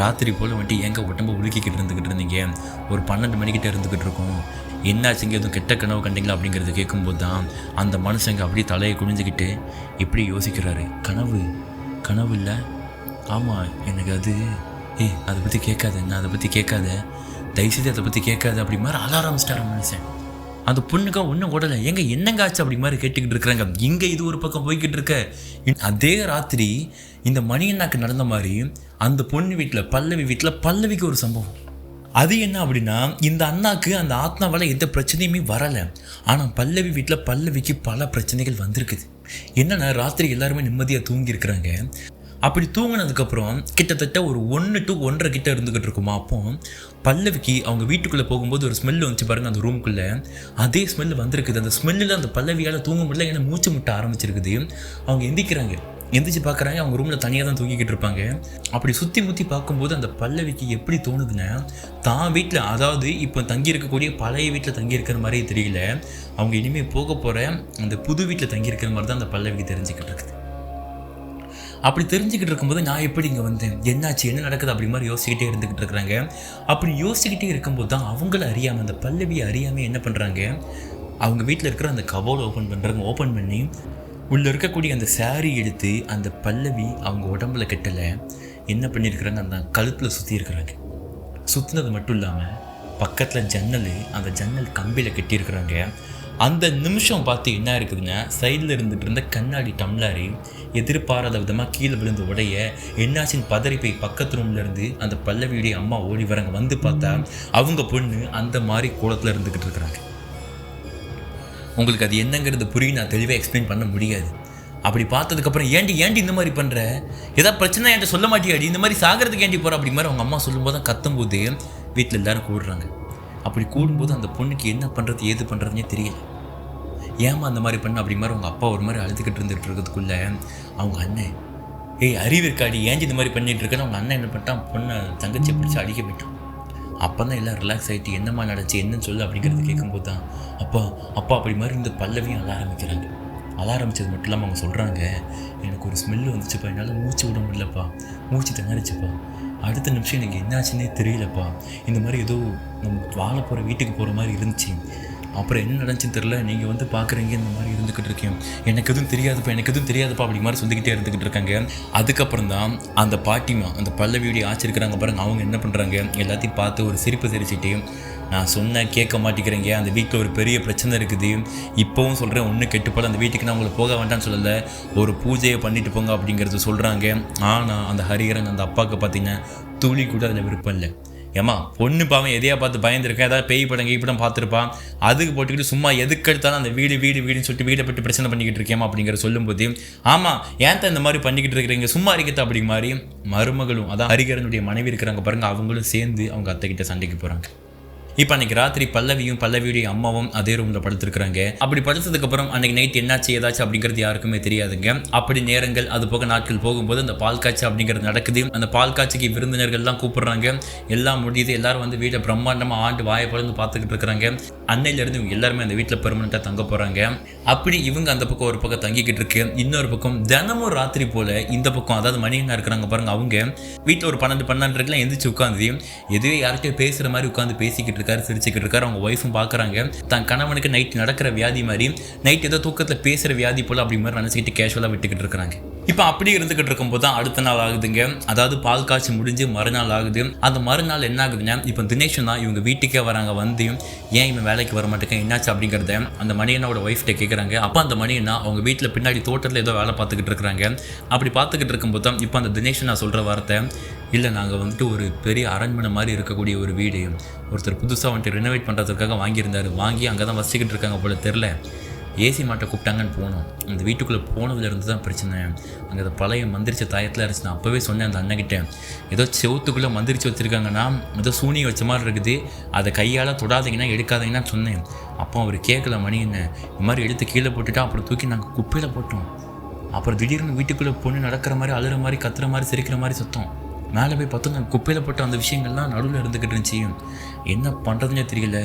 ராத்திரி போல் வந்துட்டு எங்கே உடம்பு உலுக்கிக்கிட்டு இருந்துக்கிட்டு இருந்தீங்க, ஒரு 12 மணிக்கிட்ட இருந்துக்கிட்டு இருக்கோம், என்னாச்சுங்க எதுவும் கெட்ட கனவு கண்டிங்களா அப்படிங்கிறத கேட்கும்போது தான் அந்த மனுஷங்க அப்படியே தலையை குனிஞ்சிக்கிட்டு இப்படி யோசிக்கிறாரு. கனவு இல்லை, ஆமாம் எனக்கு அது, அதை பற்றி கேட்காத, நான் அதை பற்றி கேட்காத, தயவுசெய்து அதை பற்றி கேட்காது அப்படி மாதிரி அழ ஆரம்பிச்சிட்டாரு மனுஷன். அந்த பொண்ணுக்கா ஒன்றும் ஓடலை, எங்கே என்னங்க ஆச்சு அப்படி மாதிரி கேட்டுக்கிட்டு இருக்கிறாங்க. இங்கே இது ஒரு பக்கம் போய்கிட்டு இருக்க, அதே ராத்திரி இந்த மணியண்ணாக்கு நடந்த மாதிரி அந்த பொண்ணு வீட்டில் பல்லவிக்கு ஒரு சம்பவம். அது என்ன அப்படின்னா, இந்த அண்ணாக்கு அந்த ஆத்மாவால் எந்த பிரச்சனையுமே வரலை, ஆனால் பல்லவி வீட்டில் பல்லவிக்கு பல பிரச்சனைகள் வந்திருக்குது. என்னென்னா ராத்திரி எல்லாருமே நிம்மதியாக தூங்கியிருக்கிறாங்க. அப்படி தூங்கினதுக்கப்புறம் கிட்டத்தட்ட ஒரு 1 to 1:30 கிட்ட இருந்துக்கிட்டு இருக்குமா. அப்போ பல்லவிக்கு அவங்க வீட்டுக்குள்ளே போகும்போது ஒரு ஸ்மெல் வந்துச்சு பாருங்கள், அந்த ரூமுக்குள்ளே அதே ஸ்மெல் வந்திருக்குது. அந்த ஸ்மெல்லில் அந்த பல்லவியால் தூங்க முடியல, ஏன்னா மூச்சு முட்ட ஆரம்பிச்சிருக்குது. அவங்க எந்திரிச்சு பார்க்குறாங்க, அவங்க ரூமில் தனியாக தான் தூங்கிக்கிட்டு இருப்பாங்க. அப்படி சுற்றி முற்றி பார்க்கும்போது அந்த பல்லவிக்கு எப்படி தோணுதுன்னா, தான் வீட்டில், அதாவது இப்போ தங்கி இருக்கக்கூடிய பழைய வீட்டில் தங்கி இருக்கிற மாதிரியே தெரியல, அவங்க இனிமேல் போக போகிற அந்த புது வீட்டில் தங்கி இருக்கிற மாதிரி தான் அந்த பல்லவிக்கு தெரிஞ்சுக்கிட்டு இருக்குது. அப்படி தெரிஞ்சுக்கிட்டு இருக்கும்போது நான் எப்படி இங்கே வந்தேன், என்னாச்சு, என்ன நடக்குது அப்படி மாதிரி யோசிக்கிட்டே இருந்துக்கிட்டு இருக்கிறாங்க. அப்படி யோசிக்கிட்டே இருக்கும்போது தான் அவங்கள அறியாமல், அந்த பல்லவியை அறியாமல் என்ன பண்ணுறாங்க, அவங்க வீட்டில் இருக்கிற அந்த கபோர்டு ஓப்பன் பண்ணி உள்ளே இருக்கக்கூடிய அந்த சாரீ எடுத்து அந்த பல்லவி அவங்க உடம்புல கட்டலை என்ன பண்ணியிருக்கிறாங்க, அந்த கழுத்தில் சுற்றியிருக்கிறாங்க. சுற்றினது மட்டும் இல்லாமல் பக்கத்தில் அந்த ஜன்னல் கம்பியில் கட்டியிருக்கிறாங்க. அந்த நிமிஷம் பார்த்து என்ன இருக்குதுன்னா, சைடில் இருந்துகிட்டு இருந்த கண்ணாடி டம்ளாரி எதிர்பாராத விதமாக கீழே விழுந்து உடைய என்னாச்சின்னு பதறி போய் பக்கத்து ரூம்லேருந்து அந்த பல்லவியுடைய அம்மா ஓடி வராங்க. வந்து பார்த்தா அவங்க பொண்ணு அந்த மாதிரி கோலத்தில் இருந்துக்கிட்டு இருக்கிறாங்க. உங்களுக்கு அது என்னங்கிறது புரியும், நான் தெளிவாக எக்ஸ்பிளைன் பண்ண முடியாது. அப்படி பார்த்ததுக்கப்புறம் ஏண்டி இந்த மாதிரி பண்ணுற, ஏதாவது பிரச்சனை என்கிட்ட சொல்ல மாட்டியாடி, இந்த மாதிரி சாகிறதுக்கு ஏண்டி போகிற அப்படி மாதிரி அவங்க அம்மா சொல்லும்போது தான் கத்தும்போது வீட்டில் எல்லோரும் கூடுறாங்க. அப்படி கூடும்போது அந்த பொண்ணுக்கு என்ன பண்ணுறது ஏது பண்ணுறதுனே தெரியல. ஏமா அந்த மாதிரி பண்ண அப்படி மாதிரி அவங்க அப்பா ஒரு மாதிரி அழுதுகிட்டு இருந்துகிட்டு இருக்கிறதுக்குள்ளே அவங்க அண்ணன், அறிவு இருக்காடி ஏஞ்சி இந்த மாதிரி பண்ணிகிட்டு இருக்கேன்னு அவங்க அண்ணன் என்ன பண்ணிட்டான், பொண்ணை தங்கச்சியை பிடிச்சி அடிக்க போயிட்டான். அப்போ தான் எல்லாம் ரிலாக்ஸ் ஆகிட்டு என்னம்மா நடந்துச்சு என்னன்னு சொல்லு அப்படிங்கிறது கேட்கும்போது தான் அப்பா அப்படி மாதிரி இந்த பல்லவியும் அழ ஆரம்பிக்கிறாங்க. அழ ஆரம்பித்தது மட்டும் இல்லாமல் அவங்க சொல்கிறாங்க, எனக்கு ஒரு ஸ்மெல்லு வந்துச்சுப்பா, என்னால் மூச்சு விட முடியலப்பா, மூச்சு திணறிச்சுப்பா, அடுத்த நிமிஷம் எனக்கு என்னாச்சுன்னே தெரியலப்பா, இந்த மாதிரி ஏதோ நம்ம வாழ போகிற வீட்டுக்கு போகிற மாதிரி இருந்துச்சு, அப்புறம் என்ன நடந்துச்சுன்னு தெரில, நீங்கள் வந்து பார்க்குறீங்க இந்த மாதிரி இருந்துக்கிட்டு இருக்கேன், எனக்கு எதுவும் தெரியாதுப்பா அப்படி மாதிரி சொல்லிக்கிட்டே இருந்துக்கிட்டு இருக்காங்க. அதுக்கப்புறம் தான் அந்த பாட்டிமா அந்த பல்லவியோடைய ஆச்சிருக்கிறாங்க பாருங்க, அவங்க என்ன பண்ணுறாங்க, எல்லாத்தையும் பார்த்து ஒரு சிரிப்பு சிரிச்சுட்டு, நான் சொன்னேன் கேட்க மாட்டேங்கிறீங்க, அந்த வீட்டில் ஒரு பெரிய பிரச்சனை இருக்குது, இப்போவும் சொல்கிறேன் ஒன்று கெட்டுப்போல் அந்த வீட்டுக்கு நான் உங்களை போக வேண்டாம்னு சொல்லலை, ஒரு பூஜையை பண்ணிட்டு போங்க அப்படிங்கிறது சொல்கிறாங்க. ஆனால் அந்த ஹரிஹரன் அந்த அப்பாவுக்கு பார்த்தீங்கன்னா துளி கூட அதில் விருப்பம் இல்லை. ஏமா பொண்ணு பாவம் எதையா பார்த்து பயந்துருக்கேன், ஏதாவது பேய் படம் கீ படம் பார்த்துருப்பான், அதுக்கு போட்டுக்கிட்டு சும்மா எதுக்கு எடுத்தாலும் அந்த வீடுன்னு சொல்லிட்டு வீடை பற்றி பிரச்சனை பண்ணிக்கிட்டு இருக்கேமா அப்படிங்கிற சொல்லும்போது, ஆமாம் ஏன் தான் இந்த மாதிரி பண்ணிக்கிட்டு இருக்கிறீங்க, சும்மா இருக்கா அப்படிங்க மாதிரி மருமகளும் அதான் ஹரிகரனுடைய மனைவி இருக்கிறாங்க பாருங்க, அவங்களும் சேர்ந்து அவங்க அத்தைக்கிட்ட சண்டைக்கு போகிறாங்க. இப்போ அன்றைக்கி ராத்திரி பல்லவியுடைய அம்மாவும் அதே ரூமில் படுத்துருக்குறாங்க. அப்படி படுத்ததுக்கப்புறம் அன்றைக்கி நைட் என்னாச்சு ஏதாச்சும் அப்படிங்கிறது யாருக்குமே தெரியாதுங்க. அப்படி நேரங்கள் அது போக நாட்கள் போகும்போது அந்த பால் காட்சி அப்படிங்கிறது நடக்குது. அந்த பால் காட்சிக்கு விருந்தினர்கள்லாம் கூப்பிடுறாங்க. எல்லாம் முடியுது. எல்லாரும் வந்து வீட்டை பிரம்மாண்டமாக ஆண்டு வாயை பழந்து பார்த்துக்கிட்டு இருக்கிறாங்க. அன்னையிலேருந்து இவங்க எல்லாருமே அந்த வீட்டில் பெர்மனெண்ட்டாக தங்க போகிறாங்க. அப்படி இவங்க அந்த பக்கம் ஒரு பக்கம் தங்கிக்கிட்டு இருக்கு. இன்னொரு பக்கம் தினமும் ராத்திரி போல் இந்த பக்கம் அதாவது மணியண்ணா இருக்கிறாங்க பாருங்க, அவங்க வீட்டில் ஒரு 12-12 எந்திரிச்சு உட்காந்து எதுவே யார்கிட்டயும் பேசுகிற மாதிரி உட்காந்து பேசிக்கிட்டு சிரிச்சுக்கிட்டு இருக்காரு. அவங்க ஒய்ஃபும் பார்க்குறாங்க. தன் கணவனுக்கு நைட் நடக்கிற வியாதி மாதிரி நைட் ஏதோ தூக்கத்தில் பேசுகிற வியாதி போல் அப்படி மாதிரி நினச்சிக்கிட்டு கேஷுவலாக விட்டுக்கிட்டு இருக்கிறாங்க. இப்போ அப்படி இருந்துகிட்டு இருக்கும்போது தான் அடுத்த நாள் ஆகுதுங்க. அதாவது பால் காய்ச்சி முடிஞ்சு மறுநாள் ஆகுது. அந்த மறுநாள் என்ன ஆகுதுன்னா, இப்போ தினேஷன் தான் இவங்க வீட்டுக்கே வராங்க. வந்து ஏன் இவன் வேலைக்கு வர மாட்டேங்க என்னாச்சு அப்படிங்கிறத அந்த மணியண்ணாவோட ஒய்ஃப்கிட்ட கேட்குறாங்க. அப்போ அந்த மணியண்ணா அவங்க வீட்டில் பின்னாடி தோட்டத்தில் ஏதோ வேலை பார்த்துக்கிட்டு இருக்கிறாங்க. அப்படி பார்த்துக்கிட்டு இருக்கும்போது தான் இப்போ அந்த தினேஷன் நான் சொல்கிற வார்த்தை, இல்லை நாங்கள் வந்துட்டு ஒரு பெரிய அரண்மனை மாதிரி இருக்கக்கூடிய ஒரு வீடு ஒருத்தர் புதுசாக வந்துட்டு ரெனோவேட் பண்ணுறதுக்காக வாங்கியிருந்தார். வாங்கி அங்கே தான் வசிக்கிட்டு இருக்காங்க போல தெரில. ஏசி மாட்டை கூப்பிட்டாங்கன்னு போனோம். அந்த வீட்டுக்குள்ளே போனதுலேருந்து தான் பிரச்சனை. அங்கே அதை பழைய மந்திரிச்ச தாயத்தில் இருந்துச்சு. நான் அப்போவே சொன்னேன் அந்த அண்ணகிட்ட, ஏதோ செவத்துக்குள்ளே மந்திரிச்சு வச்சுருக்காங்கன்னா ஏதோ சூனியை வச்ச மாதிரி இருக்குது, அதை கையால் தொடாதீங்கன்னா எடுக்காதீங்கன்னா சொன்னேன். அப்போ அவர் கேட்கல. மணி என்ன இந்த மாதிரி எடுத்து கீழே போட்டுட்டா அப்புறம் தூக்கி நாங்கள் குப்பையில் போட்டோம். அப்புறம் திடீர்னு வீட்டுக்குள்ளே பொண்ணு நடக்கிற மாதிரி அழுகிற மாதிரி கத்துற மாதிரி சிரிக்கிற மாதிரி சத்தம். மேலே போய் பார்த்தோம் நாங்கள் குப்பையில் போட்ட அந்த விஷயங்கள்லாம் நடுவில் இருந்துக்கிட்டு இருந்துச்சு. என்ன பண்ணுறதுனே தெரியல.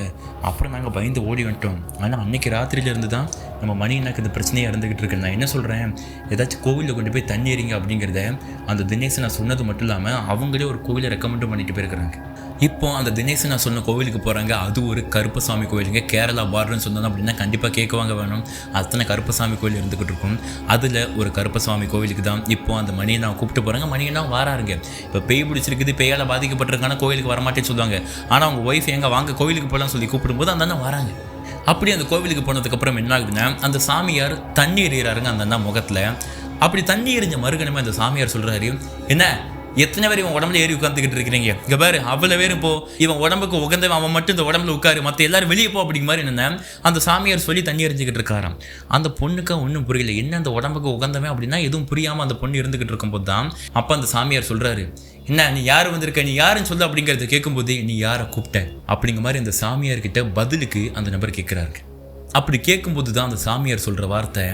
அப்புறம் நாங்கள் பயந்து ஓடி வந்துட்டோம். ஆனால் அன்றைக்கி ராத்திரியிலேருந்து தான் நம்ம மணியண்ணாக்கு இந்த பிரச்சனையாக இருந்துக்கிட்டு இருக்கு. நான் என்ன சொல்கிறேன், ஏதாச்சும் கோவிலில் கொண்டு போய் தண்ணி எறிங்க அப்படிங்கிறத அந்த தினேஷ் நான் சொன்னது மட்டும் இல்லாமல் அவங்களே ஒரு கோவிலை ரெக்கமெண்டும் பண்ணிட்டு போயிருக்கிறாங்க. இப்போ அந்த தினேஷ் நான் சொன்ன கோவிலுக்கு போகிறாங்க. அது ஒரு கருப்பசாமி கோவிலுங்க. கேரளா பார்டர்னு சொன்னோம் அப்படின்னா கண்டிப்பாக கேட்குவாங்க வேணும். அத்தனை கருப்பசாமி கோவில் இருந்துக்கிட்டு இருக்கும். அதில் ஒரு கருப்பசாமி கோவிலுக்கு தான் இப்போ அந்த மணியண்ணா கூப்பிட்டு போகிறாங்க. மணியண்ணா வாராருங்க. இப்போ பேய் பிடிச்சிருக்குது, பேயால் பாதிக்கப்பட்டிருக்கான கோவிலுக்கு வரமாட்டேன்னு சொல்லுவாங்க. ஆனால் அவங்க ஒய்ஃப் எங்கே வாங்க கோவிலுக்கு போகலான்னு சொல்லி கூப்பிடும்போது அந்த அண்ணா வராங்க. அப்படி அந்த கோவிலுக்கு போனதுக்கப்புறம் என்ன ஆகுதுன்னா, அந்த சாமியார் தண்ணி எறிகிறாருங்க அந்த அண்ணா முகத்தில். அப்படி தண்ணி எறிஞ்ச மறுகணமே அந்த சாமியார் சொல்கிறாரு, என்ன எத்தனை பேர் இவன் உடம்புல ஏறி உட்காந்துக்கிட்டு இருக்கிறீங்க, இங்கே பாரு அவ்வளோ பேரும் போ, இவன் உடம்புக்கு உகந்தவன் அவன் மட்டும் இந்த உடம்புல உட்காரு, மற்ற எல்லாரும் வெளியே போ அப்படிங்க மாதிரி என்னென்ன அந்த சாமியார் சொல்லி தண்ணி எறிஞ்சிக்கிட்டு இருக்காராம். அந்த பொண்ணுக்கு ஒன்றும் புரியல. என்ன அந்த உடம்புக்கு உகந்தவன் அப்படின்னா எதுவும் புரியாமல் அந்த பொண்ணு இருந்துக்கிட்டு இருக்கும்போது தான் அப்போ அந்த சாமியார் சொல்கிறாரு, என்ன நீ யார் வந்திருக்க, நீ யாருன்னு சொல்ல அப்படிங்கிறத கேட்கும்போது, நீ யாரை கூப்பிட்ட அப்படிங்கிற மாதிரி அந்த சாமியார்கிட்ட பதிலுக்கு அந்த நபர் கேட்குறாரு. அப்படி கேட்கும்போது தான் அந்த சாமியார் சொல்கிற வார்த்தை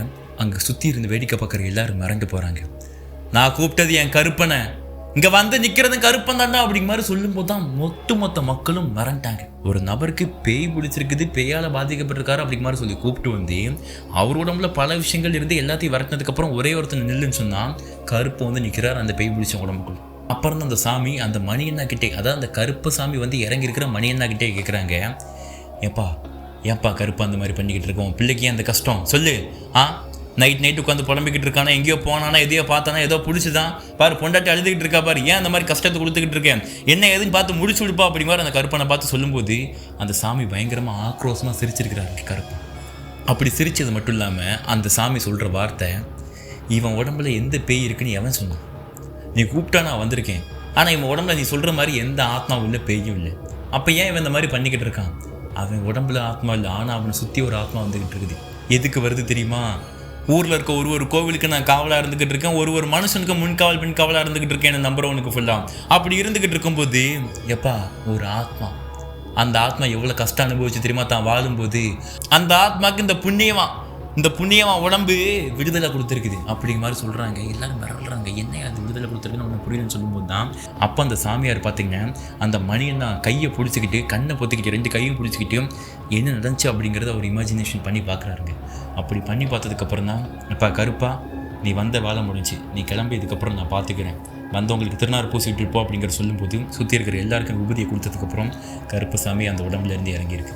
அங்கே சுற்றி இருந்து வேடிக்கை பார்க்குற எல்லாரும் மறந்து போகிறாங்க. நான் கூப்பிட்டது என் கருப்பனை, இங்கே வந்து நிற்கிறது கருப்பன் தாண்டா அப்படிங்கிற மாதிரி சொல்லும்போது தான் மொத்த மக்களும் மறந்துட்டாங்க. ஒரு நபருக்கு பேய் பிடிச்சிருக்குது, பேயால் பாதிக்கப்பட்டிருக்காரு அப்படிங்கிற மாதிரி சொல்லி கூப்பிட்டு வந்து அவர் உடம்புல பல விஷயங்கள் இருந்து எல்லாத்தையும் விரட்டினதுக்கப்புறம் ஒரே ஒருத்தர் நில்லுன்னு சொன்னால் கருப்பு வந்து நிற்கிறார் அந்த பேய் பிடிச்ச உடம்புக்குள்ள. அப்புறம் தான் அந்த சாமி அந்த மணியண்ணா கிட்டே, அதாவது அந்த கருப்பு சாமி வந்து இறங்கியிருக்கிற மணியண்ணா கிட்டே கேட்குறாங்க, ஏப்பா கருப்பு அந்த மாதிரி பண்ணிக்கிட்டு இருக்கோம், பிள்ளைக்கு அந்த கஷ்டம் சொல்லு. நைட் உட்காந்து புலம்பிக்கிட்டு இருக்கானா, எங்கேயோ போனானா, எதையோ பார்த்தானா, ஏதோ பிடிச்சிதான் பாரு, பொண்டாட்டி அழுதுகிட்டு இருக்கா பாரு, ஏன் அந்த மாதிரி கஷ்டத்தை கொடுத்துக்கிட்டு இருக்கேன், என்ன எதுன்னு பார்த்து முடிச்சு விடுப்பா அப்படிங்கிற அந்த கருப்பனை பார்த்து சொல்லும்போது அந்த சாமி பயங்கரமாக ஆக்ரோஷமாக சிரிச்சிருக்கிறாரு கருப்பு. அப்படி சிரித்தது மட்டும் இல்லாமல் அந்த சாமி சொல்கிற வார்த்தை, இவன் உடம்புல எந்த பேய் இருக்குன்னு எவன் சொன்னான், நீ கூப்பிட்டா நான் வந்திருக்கேன், ஆனால் இவன் உடம்புல நீ சொல்கிற மாதிரி எந்த ஆத்மாவும் இல்லை, பேயும் இல்லை, அப்போ ஏன் இவன் இந்த மாதிரி பண்ணிக்கிட்டு இருக்கான், அவன் உடம்புல ஆத்மா இல்லை, ஆனால் அவனை சுற்றி ஒரு ஆத்மா வந்துக்கிட்டு இருக்குது. எதுக்கு வருது தெரியுமா, ஊரில் இருக்க ஒரு கோவிலுக்கு நான் காவலாக இருந்துக்கிட்டு இருக்கேன், ஒரு மனுஷனுக்கு முன்காவல் பின்காவலாக இருந்துக்கிட்டு இருக்கேன் நம்புறவனுக்கு ஃபுல்லாக. அப்படி இருந்துக்கிட்டு இருக்கும்போது ஒரு ஆத்மா, அந்த ஆத்மா எவ்வளோ கஷ்டம் அனுபவிச்சு தெரியுமா தான் வாழும்போது, அந்த ஆத்மாவுக்கு இந்த புண்ணியமா உடம்பு விடுதலை கொடுத்துருக்குது அப்படிங்கிற மாதிரி சொல்கிறாங்க. எல்லாரும் வரவில்றாங்க, என்ன அது விடுதலை கொடுத்துருக்குன்னு ஒன்று புரியலன்னு சொல்லும்போது தான் அப்போ அந்த சாமியார் பார்த்தீங்கன்னா அந்த மணியண்ணா கையை பிடிச்சிக்கிட்டு கண்ணை பொத்திக்கிட்டு 2 கையும் பிடிச்சிக்கிட்டு என்ன நடந்துச்சு அப்படிங்கிறத அவர் இமேஜினேஷன் பண்ணி பார்க்குறாருங்க. அப்படி பண்ணி பார்த்ததுக்கப்புறம் தான், கருப்பா நீ வந்த வேலை முடிஞ்சு, நீ கிளம்பி இதுக்கப்புறம் நான் பார்த்துக்கிறேன், வந்தவங்களுக்கு திருநாறு பூசிக்கிட்டு இருப்போம் அப்படிங்கிற சொல்லும்போது சுற்றி இருக்கிற எல்லாருக்கும் விபூதியை கொடுத்ததுக்கப்புறம் கருப்பு சாமி அந்த உடம்புலேருந்து இறங்கியிருக்கு.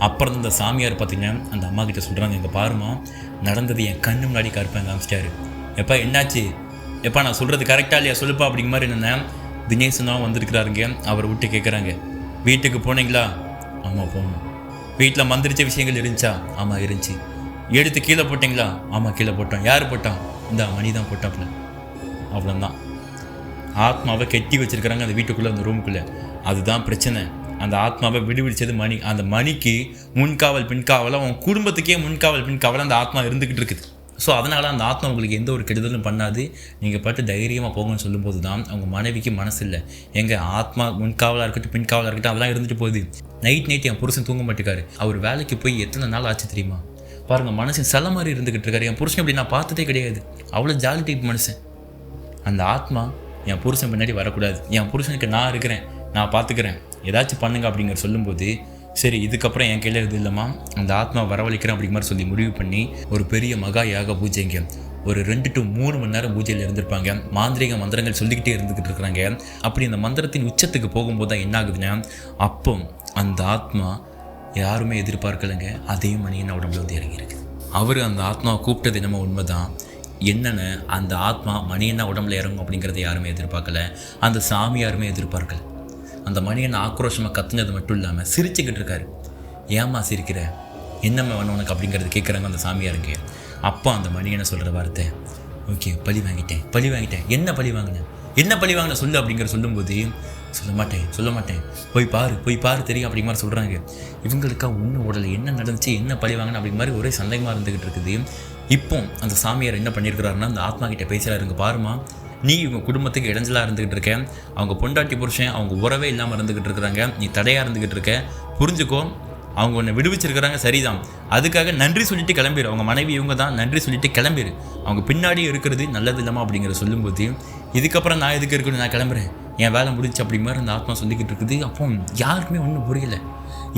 அப்புறம் அந்த சாமியார் பார்த்தீங்கன்னா அந்த அம்மா கிட்ட சொல்கிறாங்க, இங்கே பாருமா நடந்தது என் கண்ணு முன்னாடி கருப்பேன் காமிச்சிட்டாரு, என்னாச்சு நான் சொல்கிறது கரெக்டாக இல்லையா சொல்லுப்பா அப்படிங்கிற மாதிரி என்னென்ன தினேசனாக வந்திருக்கிறாருங்க. அவரை விட்டு கேட்குறாங்க, வீட்டுக்கு போனீங்களா, ஆமாம் போகணும், வீட்டில் மந்திரிச்ச விஷயங்கள் இருந்துச்சா, ஆமாம் இருந்துச்சு, எடுத்து கீழே போட்டிங்களா, ஆமாம் கீழே போட்டோம், யார் போட்டான், இந்த மணி தான் போட்டாப்புல, அவ்வளோதான். ஆத்மாவை கெட்டி வச்சுருக்கிறாங்க அந்த வீட்டுக்குள்ளே, அந்த ரூமுக்குள்ளே. அதுதான் பிரச்சனை. அந்த ஆத்மாவை விடுவிச்சது மணி. அந்த மணிக்கு முன்காவல் பின்காவலாக உன் குடும்பத்துக்கே முன்காவல் பின்காவலாக அந்த ஆத்மா இருந்துக்கிட்டு இருக்குது. ஸோ அதனால் அந்த ஆத்மா உங்களுக்கு எந்த ஒரு கெடுதலும் பண்ணாது. நீங்கள் பாட்டு தைரியமாக போங்கன்னு சொல்லும்போது தான் அவங்க மனைவிக்கு மனசு இல்லை. எங்கள் ஆத்மா முன்காவலாக இருக்கட்டும் பின்காவலாக இருக்கட்டும் அதெல்லாம் இருந்துட்டு போகுது. நைட் என் புருஷன் தூங்க மாட்டேக்காரு. அவர் வேலைக்கு போய் எத்தனை நாள் ஆச்சு தெரியுமா? பாருங்கள், மனுஷன் சில மாதிரி இருந்துக்கிட்டு இருக்காரு. என் புருஷன் இப்படி நான் பார்த்ததே கிடையாது. அவ்வளோ ஜாலி டைப் மனுஷன். அந்த ஆத்மா என் புருஷன் பின்னாடி வரக்கூடாது, என் புருஷனுக்கு நான் இருக்கிறேன், நான் பார்த்துக்கிறேன், ஏதாச்சும் பண்ணுங்க அப்படிங்கிற சொல்லும்போது, சரி இதுக்கப்புறம் என் கையில் இது இல்லைம்மா, அந்த ஆத்மா வரவழைக்கிறேன் அப்படிங்கிற மாதிரி சொல்லி முடிவு பண்ணி ஒரு பெரிய மகா யாக பூஜைங்க ஒரு 2 to 3 மணி நேரம் பூஜையில் இருந்திருப்பாங்க. மாந்திரிக மந்திரங்கள் சொல்லிக்கிட்டே இருந்துக்கிட்டு இருக்கிறாங்க. அப்படி அந்த மந்திரத்தின் உச்சத்துக்கு போகும்போது தான் என்ன ஆகுதுன்னா, அப்போ அந்த ஆத்மா யாருமே எதிர்பார்க்கலைங்க, அதே மணியன் உடம்புல வந்து இறங்கியிருக்கு. அவர் அந்த ஆத்மாவை கூப்பிட்டது என்னமோ உண்மைதான். என்னென்னு அந்த ஆத்மா மணியன்னா உடம்புல இறங்கும் அப்படிங்கிறத யாருமே எதிர்பார்க்கல. அந்த சாமி யாருமே எதிர்பார்க்கல. அந்த மணியன் ஆக்ரோஷமாக கத்துனது மட்டும் இல்லாமல் சிரிச்சுக்கிட்டு இருக்காரு. ஏம்மா சிரிக்கிற, என்னம்மா வேணும் உனக்கு அப்படிங்கிறது கேட்குறாங்க அந்த சாமியாருங்க. அப்போ அந்த மணியனை சொல்கிற வார்த்தை, ஓகே பழி வாங்கிட்டேன். என்ன பழி வாங்கின சொல்லு அப்படிங்கிற சொல்லும்போது, சொல்ல மாட்டேன் போய் பாரு தெரியும் அப்படிங்கிற மாதிரி சொல்கிறாங்க. இவங்களுக்கா ஒன்றும் உடலை என்ன நடந்துச்சு, என்ன பழி வாங்கின அப்படிங்கிற மாதிரி ஒரே சந்தேகமாக இருந்துக்கிட்டு இருக்குது. இப்போ அந்த சாமியார் என்ன பண்ணியிருக்கிறாருன்னா, அந்த ஆத்மா கிட்ட பேசுகிறாருங்க, பாருமா நீ இவங்க குடும்பத்துக்கு இடைஞ்சலாக இருந்துக்கிட்டு இருக்க, அவங்க பொண்டாட்டி புருஷன் அவங்க உறவே இல்லாமல் இருந்துக்கிட்டு இருக்கிறாங்க, நீ தடையாக இருந்துக்கிட்டு இருக்க, புரிஞ்சுக்கோ, அவங்க உன்னை விடுவிச்சிருக்கிறாங்க சரிதான், அதுக்காக நன்றி சொல்லிட்டு கிளம்பிடு, அவங்க மனைவி இவங்க தான், நன்றி சொல்லிட்டு கிளம்பிடு, அவங்க பின்னாடி இருக்கிறது நல்லது இல்லாமல் அப்படிங்கிற சொல்லும்போது, இதுக்கப்புறம் நான் எதுக்கு இருக்கணும், நான் கிளம்புறேன், என் வேலை முடிச்சு அப்படி மாதிரி அந்த ஆத்மா சொல்லிக்கிட்டு இருக்குது. அப்போ யாருக்குமே ஒன்றும் புரியல,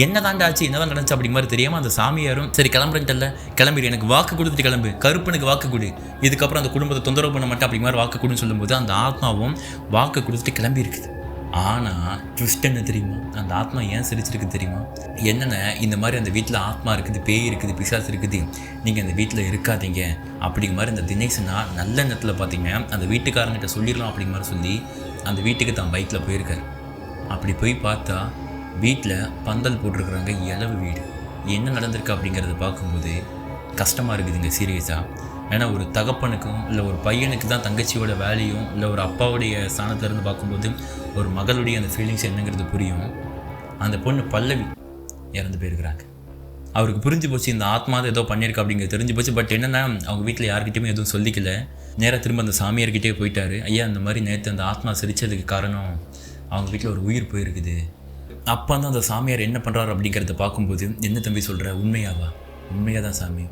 என்ன தாண்டாச்சு, என்னதான் நடந்துச்சு அப்படி மாதிரி தெரியாமல் அந்த சாமியாரும் சரி கிளம்புறேன்ட்டல்ல, கிளம்பிடு, எனக்கு வாக்கு கொடுத்துட்டு கிளம்பு, கருப்பனுக்கு வாக்கு கொடு, இதுக்கப்புறம் அந்த குடும்பத்தை தொந்தரவு பண்ண மாட்டேன் அப்படி மாதிரி வாக்கு கொடுன்னு சொல்லும்போது அந்த ஆத்மாவும் வாக்கு கொடுத்துட்டு கிளம்பி இருக்குது. ஆனால் ட்விஸ்ட் என்ன தெரியுமா, அந்த ஆத்மா ஏன் சிரிச்சிருக்கு தெரியுமா, என்னென்ன இந்த மாதிரி அந்த வீட்டில் ஆத்மா இருக்குது, பேய் இருக்குது, பிசாசு இருக்குது, நீங்கள் அந்த வீட்டில் இருக்காதீங்க அப்படிங்கிற மாதிரி அந்த தினேசனா நல்ல நேரத்தில் பார்த்தீங்க அந்த வீட்டுக்காரங்கிட்ட சொல்லிடலாம் அப்படிங்கிற மாதிரி சொல்லி அந்த வீட்டுக்கு தான் பைக்கில் போயிருக்காரு. அப்படி போய் பார்த்தா வீட்டில் பந்தல் போட்டிருக்குறாங்க, இலவு வீடு. என்ன நடந்திருக்கு அப்படிங்கிறத பார்க்கும்போது கஷ்டமாக இருக்குதுங்க சீரியஸாக. ஏன்னா ஒரு தகப்பனுக்கும் இல்லை ஒரு பையனுக்கு தான் தங்கச்சியோட வேலையும் இல்லை ஒரு அப்பாவுடைய ஸ்தானத்திலேருந்து பார்க்கும்போது ஒரு மகளுடைய அந்த ஃபீலிங்ஸ் என்னங்கிறது புரியும். அந்த பொண்ணு பல்லவி இறந்து போயிருக்கிறாங்க. அவருக்கு புரிஞ்சு போச்சு இந்த ஆத்மா தான் ஏதோ பண்ணியிருக்கா அப்படிங்கிறது தெரிஞ்சு போச்சு. பட் என்னென்னா அவங்க வீட்டில் யார்கிட்டையுமே எதுவும் சொல்லிக்கல. நேராக திரும்ப அந்த சாமியார்கிட்டே போயிட்டாரு. ஐயா அந்த மாதிரி நேற்று அந்த ஆத்மா சிரித்ததுக்கு காரணம் அவங்க வீட்டில் ஒரு உயிர் போயிருக்குது. அப்போ தான் அந்த சாமியார் என்ன பண்ணுறாரு அப்படிங்கிறத பார்க்கும்போது, என்ன தம்பி சொல்கிற, உண்மையாக தான் சாமி,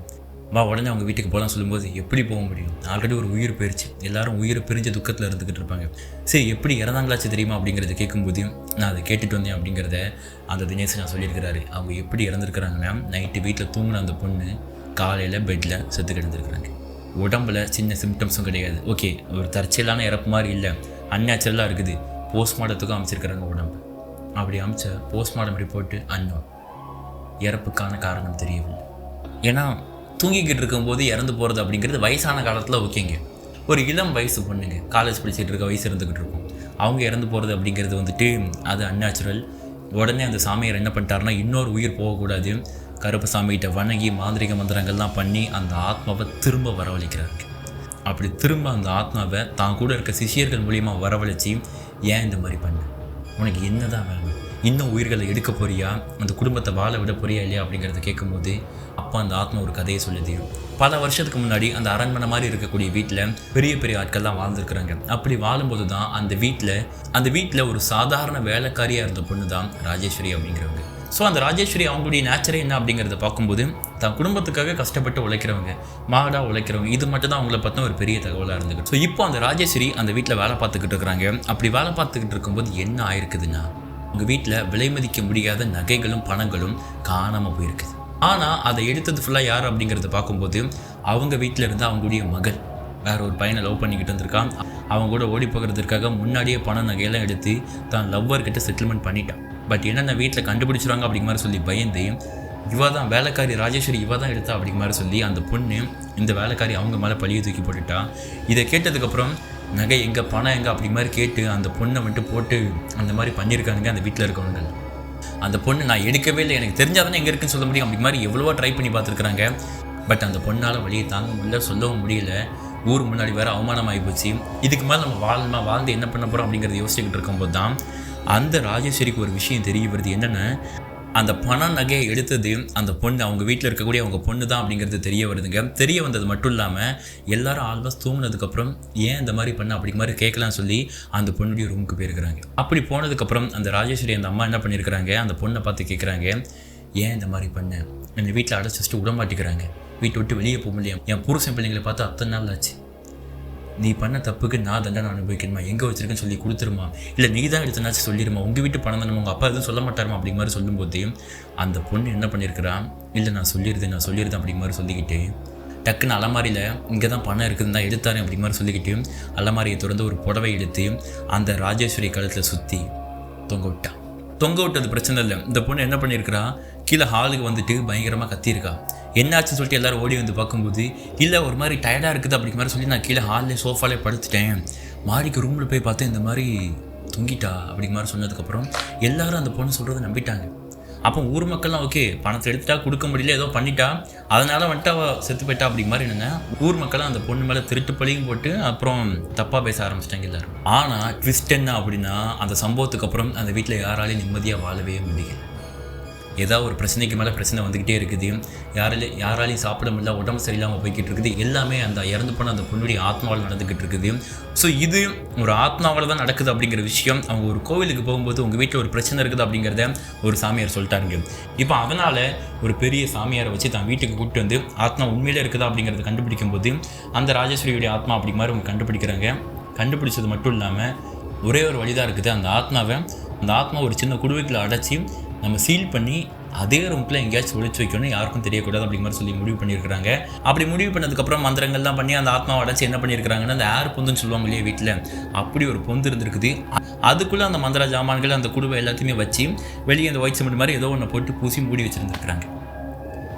வா உடனே அவங்க வீட்டுக்கு போகலாம் சொல்லும்போது, எப்படி போக முடியும், ஆல்ரெடி ஒரு உயிர் போயிடுச்சு, எல்லாரும் உயிரை பிரிஞ்ச துக்கத்தில் இருந்துக்கிட்டு இருப்பாங்க, சரி எப்படி இறந்தாங்களாச்சு தெரியுமா அப்படிங்கிறத கேட்கும்போது, நான் அதை கேட்டுட்டு வந்தேன் அப்படிங்கிறத அந்த தினேஷ் நான் சொல்லியிருக்கிறாரு. அவங்க எப்படி இறந்துருக்குறாங்கன்னா, நைட்டு வீட்டில் தூங்கின அந்த பொண்ணு காலையில் பெட்டில் செத்து கிடந்துருக்குறாங்க. உடம்புல சின்ன சிம்டம்ஸும் கிடையாது. ஓகே ஒரு தற்செயலான இறப்பு மாதிரி இல்லை, அன்நேச்சுரலாக இருக்குது. போஸ்ட்மார்ட்டத்துக்கும் அமைச்சிருக்கிறாங்க உடம்பு. அப்படி அமைச்ச போஸ்ட்மார்ட்டம் ரிப்போர்ட்டு அன்னோன், இறப்புக்கான காரணம் தெரியவில்லை. ஏன்னா தூங்கிக்கிட்டு இருக்கும்போது இறந்து போகிறது அப்படிங்கிறது வயசான காலத்தில் ஓகேங்க, ஒரு இளம் வயசு பொண்ணுங்க காலேஜ் படிச்சுட்டு இருக்க வயசு இருந்துக்கிட்டு இருக்கும், அவங்க இறந்து போகிறது அப்படிங்கிறது வந்துட்டு அது அன்நேச்சுரல். உடனே அந்த சாமியார் என்ன பண்ணிட்டாருன்னா, இன்னொரு உயிர் போகக்கூடாது, கருப்பு சாமிகிட்ட வணங்கி மாந்திரிக மந்திரங்கள்லாம் பண்ணி அந்த ஆத்மாவை திரும்ப வரவழைக்கிறாங்க. அப்படி திரும்ப அந்த ஆத்மாவை தான் கூட இருக்க சிஷியர்கள் மூலியமாக வரவழைச்சி, ஏன் இந்த மாதிரி பண்ண, உனக்கு என்ன தான் வேணும், இன்னும் உயிர்களை எடுக்க போறியா, அந்த குடும்பத்தை வாழ விட போறியா இல்லையா அப்படிங்கிறத கேட்கும்போது அப்போ அந்த ஆத்மா ஒரு கதையை சொல்லுது. பல வருஷத்துக்கு முன்னாடி அந்த அரண்மனை மாதிரி இருக்கக்கூடிய வீட்டில் பெரிய பெரிய ஆட்கள்லாம் வாழ்ந்துருக்குறாங்க. அப்படி வாழும்போது தான் அந்த வீட்டில் ஒரு சாதாரண வேலைக்காரியாக இருந்த பொண்ணு தான் ராஜேஸ்வரி அப்படிங்கிறவங்க. ஸோ அந்த ராஜேஸ்வரி அவங்களுடைய நேச்சரே என்ன அப்படிங்கிறத பார்க்கும்போது, தன் குடும்பத்துக்காக கஷ்டப்பட்டு உழைக்கிறவங்க, மாடாக உழைக்கிறவங்க, இது மட்டும் தான் அவங்கள பற்றின ஒரு பெரிய தகவலாக இருந்துருக்கு. ஸோ இப்போ அந்த ராஜேஸ்வரி அந்த வீட்டில் வேலை பார்த்துக்கிட்டு இருக்கிறாங்க. அப்படி வேலை பார்த்துக்கிட்டு இருக்கும்போது என்ன ஆயிருக்குதுன்னா, உங்கள் வீட்டில் விலை மதிக்க முடியாத நகைகளும் பணங்களும் காணாமல் போயிருக்குது. ஆனால் அதை எடுத்தது ஃபுல்லாக யார் அப்படிங்கிறத பார்க்கும்போது, அவங்க வீட்டில் இருந்து அவங்களுடைய மகள் வேற ஒரு பையனை லவ் பண்ணிக்கிட்டு வந்திருக்கான். அவங்க கூட ஓடி போகிறதுக்காக முன்னாடியே பணம் நகையெல்லாம் எடுத்து தான் லவ்வர்கிட்ட செட்டில்மெண்ட் பண்ணிட்டான். பட் என்னென்ன வீட்டில் கண்டுபிடிச்சிருவாங்க அப்படிங்கிற மாதிரி சொல்லி பயந்து, இவ தான் வேலைக்காரி ராஜேஸ்வரி, இவ தான் எடுத்தா அப்படிங்கிற மாதிரி சொல்லி அந்த பொண்ணு இந்த வேலைக்காரி அவங்க மேலே பழியை தூக்கி போட்டுட்டா. இதை கேட்டதுக்கப்புறம் நகை எங்கே, பணம் எங்கே அப்படிங்கிற மாதிரி கேட்டு அந்த பொண்ணை வந்துட்டு போட்டு அந்த மாதிரி பண்ணியிருக்கானுங்க அந்த வீட்டில் இருக்கவங்க. அந்த பொண்ணு நான் எடுக்கவே இல்லை, எனக்கு தெரிஞ்சாதானே எங்கே இருக்குன்னு சொல்ல முடியும் அப்படிங்கிற மாதிரி எவ்வளவோ ட்ரை பண்ணி பார்த்துருக்குறாங்க. பட் அந்த பொண்ணால் வழியை தாங்க முடியல, சொல்லவும் முடியல. ஊர் முன்னாடி வேறு அவமானம் ஆகி போச்சு. இதுக்கு மேலே நம்ம வாழ்ந்து என்ன பண்ண போகிறோம் அப்படிங்கிறத யோசிச்சுக்கிட்டு இருக்கும்போது தான் அந்த ராஜேஸ்வரிக்கு ஒரு விஷயம் தெரிய வருது. என்னென்னா, அந்த பண நகையை எடுத்தது அந்த பொண்ணு, அவங்க வீட்டில் இருக்கக்கூடிய அவங்க பொண்ணு தான் அப்படிங்கிறது தெரிய வருதுங்க. தெரிய வந்தது மட்டும் இல்லாமல் எல்லாரும் ஆல்மோஸ்ட் தூங்கினதுக்கப்புறம் ஏன் இந்த மாதிரி பண்ண அப்படி மாதிரி கேட்கலான்னு சொல்லி அந்த பொண்ணுடைய ரூமுக்கு போயிருக்கிறாங்க. அப்படி போனதுக்கப்புறம் அந்த ராஜேஸ்வரி அந்த அம்மா என்ன பண்ணியிருக்கிறாங்க, அந்த பொண்ணை பார்த்து கேட்குறாங்க, ஏன் இந்த மாதிரி பண்ண, என்னை வீட்டில் அடைச்சி வச்சுட்டு விட மாட்டேங்கிறாங்க, வீட்டை விட்டு வெளியே போக முடியும், என் புருஷன் பிள்ளைங்களை பார்த்து அத்தனை நாள் ஆச்சு, நீ பண்ண தப்புக்கு நான் தண்டனை அனுபவிக்கணுமா, எங்கே வச்சிருக்கேன்னு சொல்லி கொடுத்துருமா, இல்லை நீ தான் எடுத்தனாச்சு சொல்லிடுமா, உங்கள் வீட்டு பணம் தானே, உங்கள் அப்பா எதுவும் சொல்ல மாட்டாருமா அப்படிங்க மாதிரி சொல்லும்போது அந்த பொண்ணு என்ன பண்ணியிருக்கிறான், இல்லை நான் சொல்லிடுறேன் அப்படிங்க மாதிரி சொல்லிக்கிட்டு டக்குன்னு அலமாரியில் இங்கே தான் பணம் இருக்குதுன்னு தான் எடுத்தாரேன் அப்படிங்க மாதிரி சொல்லிக்கிட்டு அலமாரியை திறந்து ஒரு புடவை எடுத்து அந்த ராஜேஸ்வரி கழுத்தில் சுற்றி தொங்க விட்டது பிரச்சனை இல்லை. இந்த பொண்ணு என்ன பண்ணியிருக்கிறா, கீழே ஹாலுக்கு வந்துட்டு பயங்கரமாக கத்தியிருக்கா. என்னாச்சுன்னு சொல்லிட்டு எல்லோரும் ஓடி வந்து பார்க்கும்போது, இல்லை ஒரு மாதிரி டயர்டாக இருக்குது அப்படிங்கிற மாதிரி சொல்லி நான் கீழே ஹாலில் சோஃபாலே படுத்துட்டேன், மாடிக்கு ரூமில் போய் பார்த்தேன் இந்த மாதிரி தொங்கிட்டா அப்படிங்கிற மாதிரி சொன்னதுக்கப்புறம் எல்லோரும் அந்த பொண்ணு சொல்கிறத நம்பிட்டாங்க. அப்போ ஊர் மக்கள்லாம் ஓகே பணத்தை எடுத்துட்டா கொடுக்க முடியல, ஏதோ பண்ணிட்டா, அதனால் வந்துட்டு அவள் செத்து போயிட்டா அப்படிங்க மாதிரி என்னென்னா ஊர் மக்கள்லாம் அந்த பொண்ணு மேலே திருட்டு பழியும் போட்டு அப்புறம் தப்பாக பேச ஆரம்பிச்சிட்டாங்க எல்லாரும். ஆனால் ட்விஸ்ட் என்ன அப்படின்னா, அந்த சம்பவத்துக்கு அப்புறம் அந்த வீட்டில் யாராலையும் நிம்மதியாக வாழவே முடியல. ஏதாவது ஒரு பிரச்சனைக்கு மேலே பிரச்சனை வந்துக்கிட்டே இருக்குது, யாராலையும் சாப்பிட முடியல, உடம்பு சரியில்லாமல் போய்கிட்டு இருக்குது, எல்லாமே அந்த இறந்து போன அந்த பொண்ணுடைய ஆத்மாவில் நடந்துக்கிட்டு இருக்குது. ஸோ இது ஒரு ஆத்மாவில் தான் நடக்குது அப்படிங்கிற விஷயம் அவங்க ஒரு கோவிலுக்கு போகும்போது உங்கள் வீட்டில் ஒரு பிரச்சனை இருக்குது அப்படிங்கிறத ஒரு சாமியார் சொல்லிட்டாருங்க. இப்போ அதனால் ஒரு பெரிய சாமியாரை வச்சு தான் வீட்டுக்கு கூப்பிட்டு வந்து ஆத்மா உண்மையிலே இருக்குதா அப்படிங்கிறத கண்டுபிடிக்கும் போது அந்த ராஜேஸ்வரியுடைய ஆத்மா அப்படிங்க மாதிரி அவங்க கண்டுபிடிக்கிறாங்க. கண்டுபிடிச்சது மட்டும் இல்லாமல் ஒரே ஒரு வழிதான் இருக்குது, அந்த ஆத்மா ஒரு சின்ன குடுவைக்குள்ள அடைச்சி நம்ம சீல் பண்ணி அதே ரூம்ல எங்கேயாச்சும் ஒழிச்சு வைக்கணும், யாருக்கும் தெரியக்கூடாது அப்படிங்கிற மாதிரி சொல்லி முடிவு பண்ணியிருக்கிறாங்க. அப்படி முடிவு பண்ணதுக்கப்புறம் மந்திரங்கள்லாம் பண்ணி அந்த ஆத்மாவை அடைச்சி என்ன பண்ணியிருக்கிறாங்கன்னா, அந்த ஏர் பொந்துன்னு சொல்லுவாங்க இல்லையா வீட்டில், அப்படி ஒரு பொந்து இருந்திருக்குது. அதுக்குள்ளே அந்த மந்திர ஜாமான்கள் அந்த குடுவை எல்லாத்தையுமே வச்சு வெளியே அந்த ஒயிட் சிமெண்ட் மாதிரி ஏதோ ஒன்று போட்டு பூசி மூடி வச்சுருந்துருக்குறாங்க.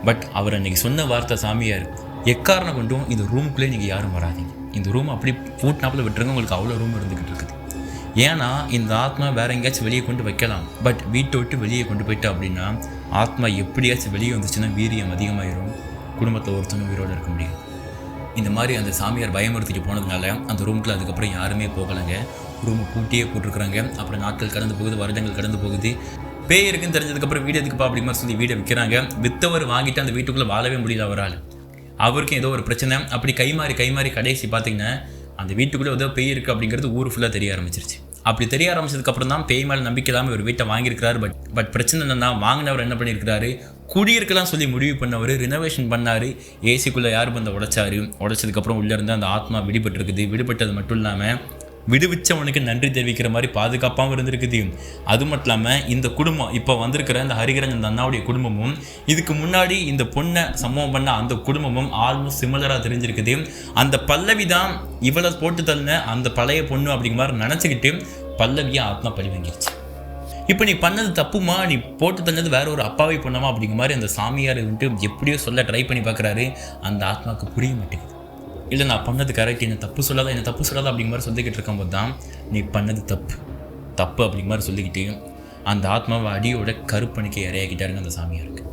பட் அவர் அன்றைக்கி சொன்ன வார்த்தை சாமியார், எக்காரணம் கொண்டும் இந்த ரூமுக்குள்ளே நீங்கள் யாரும் வராதிங்க, இந்த ரூம் அப்படி பூட்டினாப்பில் விட்டுருங்க, உங்களுக்கு அவ்வளோ ரூம் இருந்துக்கிட்டு இருக்குது. ஏன்னா இந்த ஆத்மா வேறு எங்கேயாச்சும் வெளியே கொண்டு வைக்கலாம், பட் வீட்டை விட்டு வெளியே கொண்டு போயிட்டா அப்படின்னா ஆத்மா எப்படியாச்சும் வெளியே வந்துச்சுன்னா வீரியம் அதிகமாகிடும், குடும்பத்தில் ஒருத்தனும் உயிரோடு இருக்க முடியும். இந்த மாதிரி அந்த சாமியார் பயமுறுத்திட்டு போனதுனால அந்த ரூமுக்குள்ள அதுக்கப்புறம் யாருமே போகலைங்க. ரூமை பூட்டியே போட்டிருக்கிறாங்க. அப்புறம் நாட்கள் கடந்து போகுது, வருடங்கள் கடந்து போகுது. பேய் இருக்குன்னு தெரிஞ்சதுக்கப்புறம் வீடு எதுக்குப்பா அப்படி மாதிரி சொல்லி வீடை விற்கிறாங்க. விற்றவர் வாங்கிட்டு அந்த வீட்டுக்குள்ளே வாழவே முடியல அவரால். அவருக்கும் ஏதோ ஒரு பிரச்சனை. அப்படி கை மாறி கடைசி பார்த்திங்கன்னா அந்த வீட்டுக்குள்ளே ஏதோ பேய் இருக்குது அப்படிங்கிறது ஊர் ஃபுல்லாக தெரிய ஆரம்பிச்சிருச்சு. அப்படி தெரிய ஆரம்பிச்சதுக்கப்புறம் தான் பேய் மேலே நம்பிக்கை இல்லாமல் ஒரு வீட்டை வாங்கியிருக்கிறாரு. பட் பிரச்சனை என்னன்னா, வாங்கினவர் என்ன பண்ணியிருக்கிறாரு, குடியிருக்கலாம் சொல்லி முடிவு பண்ணவர் ரினோவேஷன் பண்ணார். ஏசிக்குள்ளே யார் வந்து உடைச்சதுக்கப்புறம் உள்ளேருந்து அந்த ஆத்மா விடுபட்டுருக்குது. விடுபட்டது மட்டும் இல்லாமல் விடுவிச்சவனுக்கு நன்றி தெரிவிக்கிற மாதிரி பாதுகாப்பாகவும் இருந்திருக்குது. அது மட்டும் இல்லாமல் இந்த குடும்பம் இப்போ வந்திருக்கிற இந்த ஹரிகரன் அந்த அண்ணாவுடைய குடும்பமும் இதுக்கு முன்னாடி இந்த பொண்ணை சம்பவம் பண்ண அந்த குடும்பமும் ஆல்மோஸ்ட் சிமிலராக தெரிஞ்சிருக்குது. அந்த பல்லவி தான் இவளை போட்டு தள்ளின அந்த பழைய பொண்ணு அப்படிங்கிற மாதிரி நினச்சிக்கிட்டு பல்லவியை ஆத்மா பழி வாங்கிடுச்சு. இப்போ நீ பண்ணது தப்புமா, நீ போட்டு தந்தது வேற ஒரு அப்பாவை பொண்ணாமா அப்படிங்கிற மாதிரி அந்த சாமியார் வந்துட்டு எப்படியோ சொல்ல ட்ரை பண்ணி பார்க்குறாரு. அந்த ஆத்மாவுக்கு புரிய மாட்டேங்குது. இல்லை நான் பண்ணது கரெக்ட், என்ன தப்பு சொல்லாத அப்படிங்கிற மாதிரி சொல்லிக்கிட்டு இருக்கும்போது தான் நீ பண்ணது தப்பு அப்படிங்கிற மாதிரி சொல்லிக்கிட்டு அந்த ஆத்மாவை அடியோட கருப்பணிக்கு இறையாக்கிட்டாருங்க அந்த சாமியாருக்கு.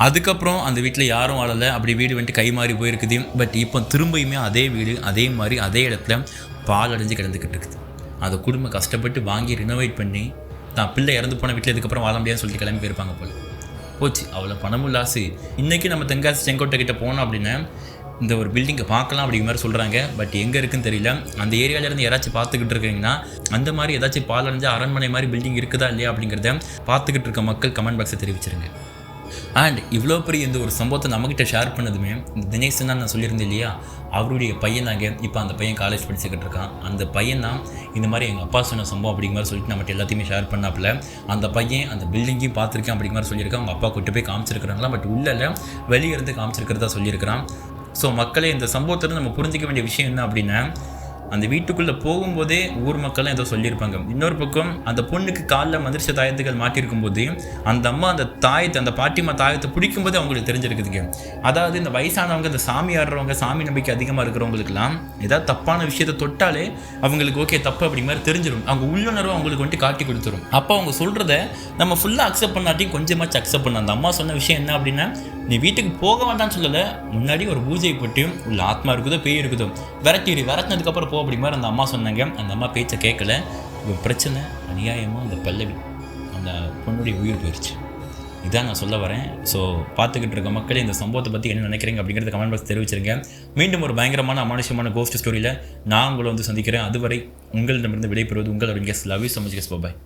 அதுக்கப்புறம் அந்த வீட்டில் யாரும் வாழலை. அப்படி வீடு வந்துட்டு கை மாறி போயிருக்குது. பட் இப்போ திரும்பியுமே அதே வீடு அதே மாதிரி அதே இடத்துல பால் அடைஞ்சு கிடந்துக்கிட்டு இருக்குது. அந்த குடும்பம் கஷ்டப்பட்டு வாங்கி ரினோவேட் பண்ணி தான் பிள்ளை இறந்து போன வீட்டில் இதுக்கப்புறம் வாழ முடியாதுன்னு சொல்லிட்டு கிளம்பி போயிருப்பாங்க போல். போச்சு அவ்வளோ பணமும் லாஸு. இன்றைக்கி நம்ம தென்காசி செங்கோட்டை கிட்டே போனோம் அப்படின்னா இந்த ஒரு பில்டிங்கை பார்க்கலாம் அப்படிங்கிற மாதிரி சொல்கிறாங்க. பட் எங்கே இருக்குன்னு தெரியல. அந்த ஏரியாவிலேருந்து யாராச்சும் பார்த்துக்கிட்டு இருக்கீங்கன்னா அந்த மாதிரி ஏதாச்சும் பாலடைஞ்ச அரண்மனை மாதிரி பில்டிங் இருக்குதா இல்லையா அப்படிங்கிறத பார்த்துக்கிட்டு இருக்க மக்கள் கமெண்ட் பாக்ஸை தெரிவிச்சிருங்க. அண்ட் இவ்வளோ பெரிய இந்த ஒரு சம்பவத்தை நம்மகிட்ட ஷேர் பண்ணதுமே இந்த தினேஷ் தான் நான் சொல்லியிருந்தேன் இல்லையா, அவருடைய பையன் தாங்க. இப்போ அந்த பையன் காலேஜ் படிச்சுக்கிட்டு இருக்கான். அந்த பையன் தான் இந்த மாதிரி எங்கள் அப்பா சொன்ன சம்பவம் அப்படிங்கிற மாதிரி சொல்லிட்டு நம்மகிட்ட எல்லாத்தையுமே ஷேர் பண்ணாப்புல. அந்த பையன் அந்த பில்டிங்கையும் பார்த்துருக்கேன் அப்படிங்கிற மாதிரி சொல்லியிருக்கான். அவங்க அப்பா கூட்டு போய் காமிச்சிருக்கிறாங்களா, பட் உள்ளே வெளியே இருந்து காமிச்சிருக்கிறதா சொல்லியிருக்கிறான். ஸோ மக்களே இந்த சம்பவத்தில் நம்ம புரிஞ்சிக்க வேண்டிய விஷயம் என்ன அப்படின்னா, அந்த வீட்டுக்குள்ளே போகும்போதே ஊர் மக்கள்லாம் ஏதோ சொல்லியிருப்பாங்க. இன்னொரு பக்கம் அந்த பொண்ணுக்கு காலில் மந்திரிச்ச தாயத்துகள் மாட்டியிருக்கும் போது அந்த அம்மா அந்த தாயத்தை அந்த பாட்டிமா தாயத்தை பிடிக்கும்போது அவங்களுக்கு தெரிஞ்சிருக்குதுங்க. அதாவது இந்த வயசானவங்க, இந்த சாமி ஆடுறவங்க, சாமி நம்பிக்கை அதிகமாக இருக்கிறவங்களுக்குலாம் ஏதாவது தப்பான விஷயத்தை தொட்டாலே அவங்களுக்கு ஓகே தப்பு அப்படி மாதிரி தெரிஞ்சிடும். அவங்க உள்ளுணர்வு அவங்களுக்கு வந்துட்டு காட்டி கொடுத்துரும். அப்போ அவங்க சொல்கிறத நம்ம ஃபுல்லாக அக்செப்ட் பண்ணாட்டியும் கொஞ்சமாச்சு அக்செப்ட் பண்ண. அந்த அம்மா சொன்ன விஷயம் என்ன அப்படின்னா, நீ வீட்டுக்கு போக வேண்டாம்னு சொல்லலை, முன்னாடி ஒரு பூஜை போட்டியும் உள்ள ஆத்மா இருக்குதோ பேய் இருக்குதோ விரட்டினதுக்கப்புறம் போ அப்படி மாதிரி அந்த அம்மா சொன்னாங்க. அந்த அம்மா பேச்சை கேட்கல. ஒரு பிரச்சனை அநியாயமாக அந்த பல்லவி அந்த பொண்ணுடைய உயிர் போயிடுச்சு. இதான் நான் சொல்ல வரேன். ஸோ பார்த்துக்கிட்டு இருக்க மக்களே இந்த சம்பவத்தை பற்றி என்ன நினைக்கிறீங்க அப்படிங்கிறத கமெண்ட் பாக்ஸ் தெரிவிச்சிருங்க. மீண்டும் ஒரு பயங்கரமான அமானுஷமான கோஸ்ட் ஸ்டோரியில் நான் உங்களை வந்து சந்திக்கிறேன். அதுவரை உங்களிடமிருந்து விடைபெறுவது உங்களோட guest. Love you so much guest. Bye.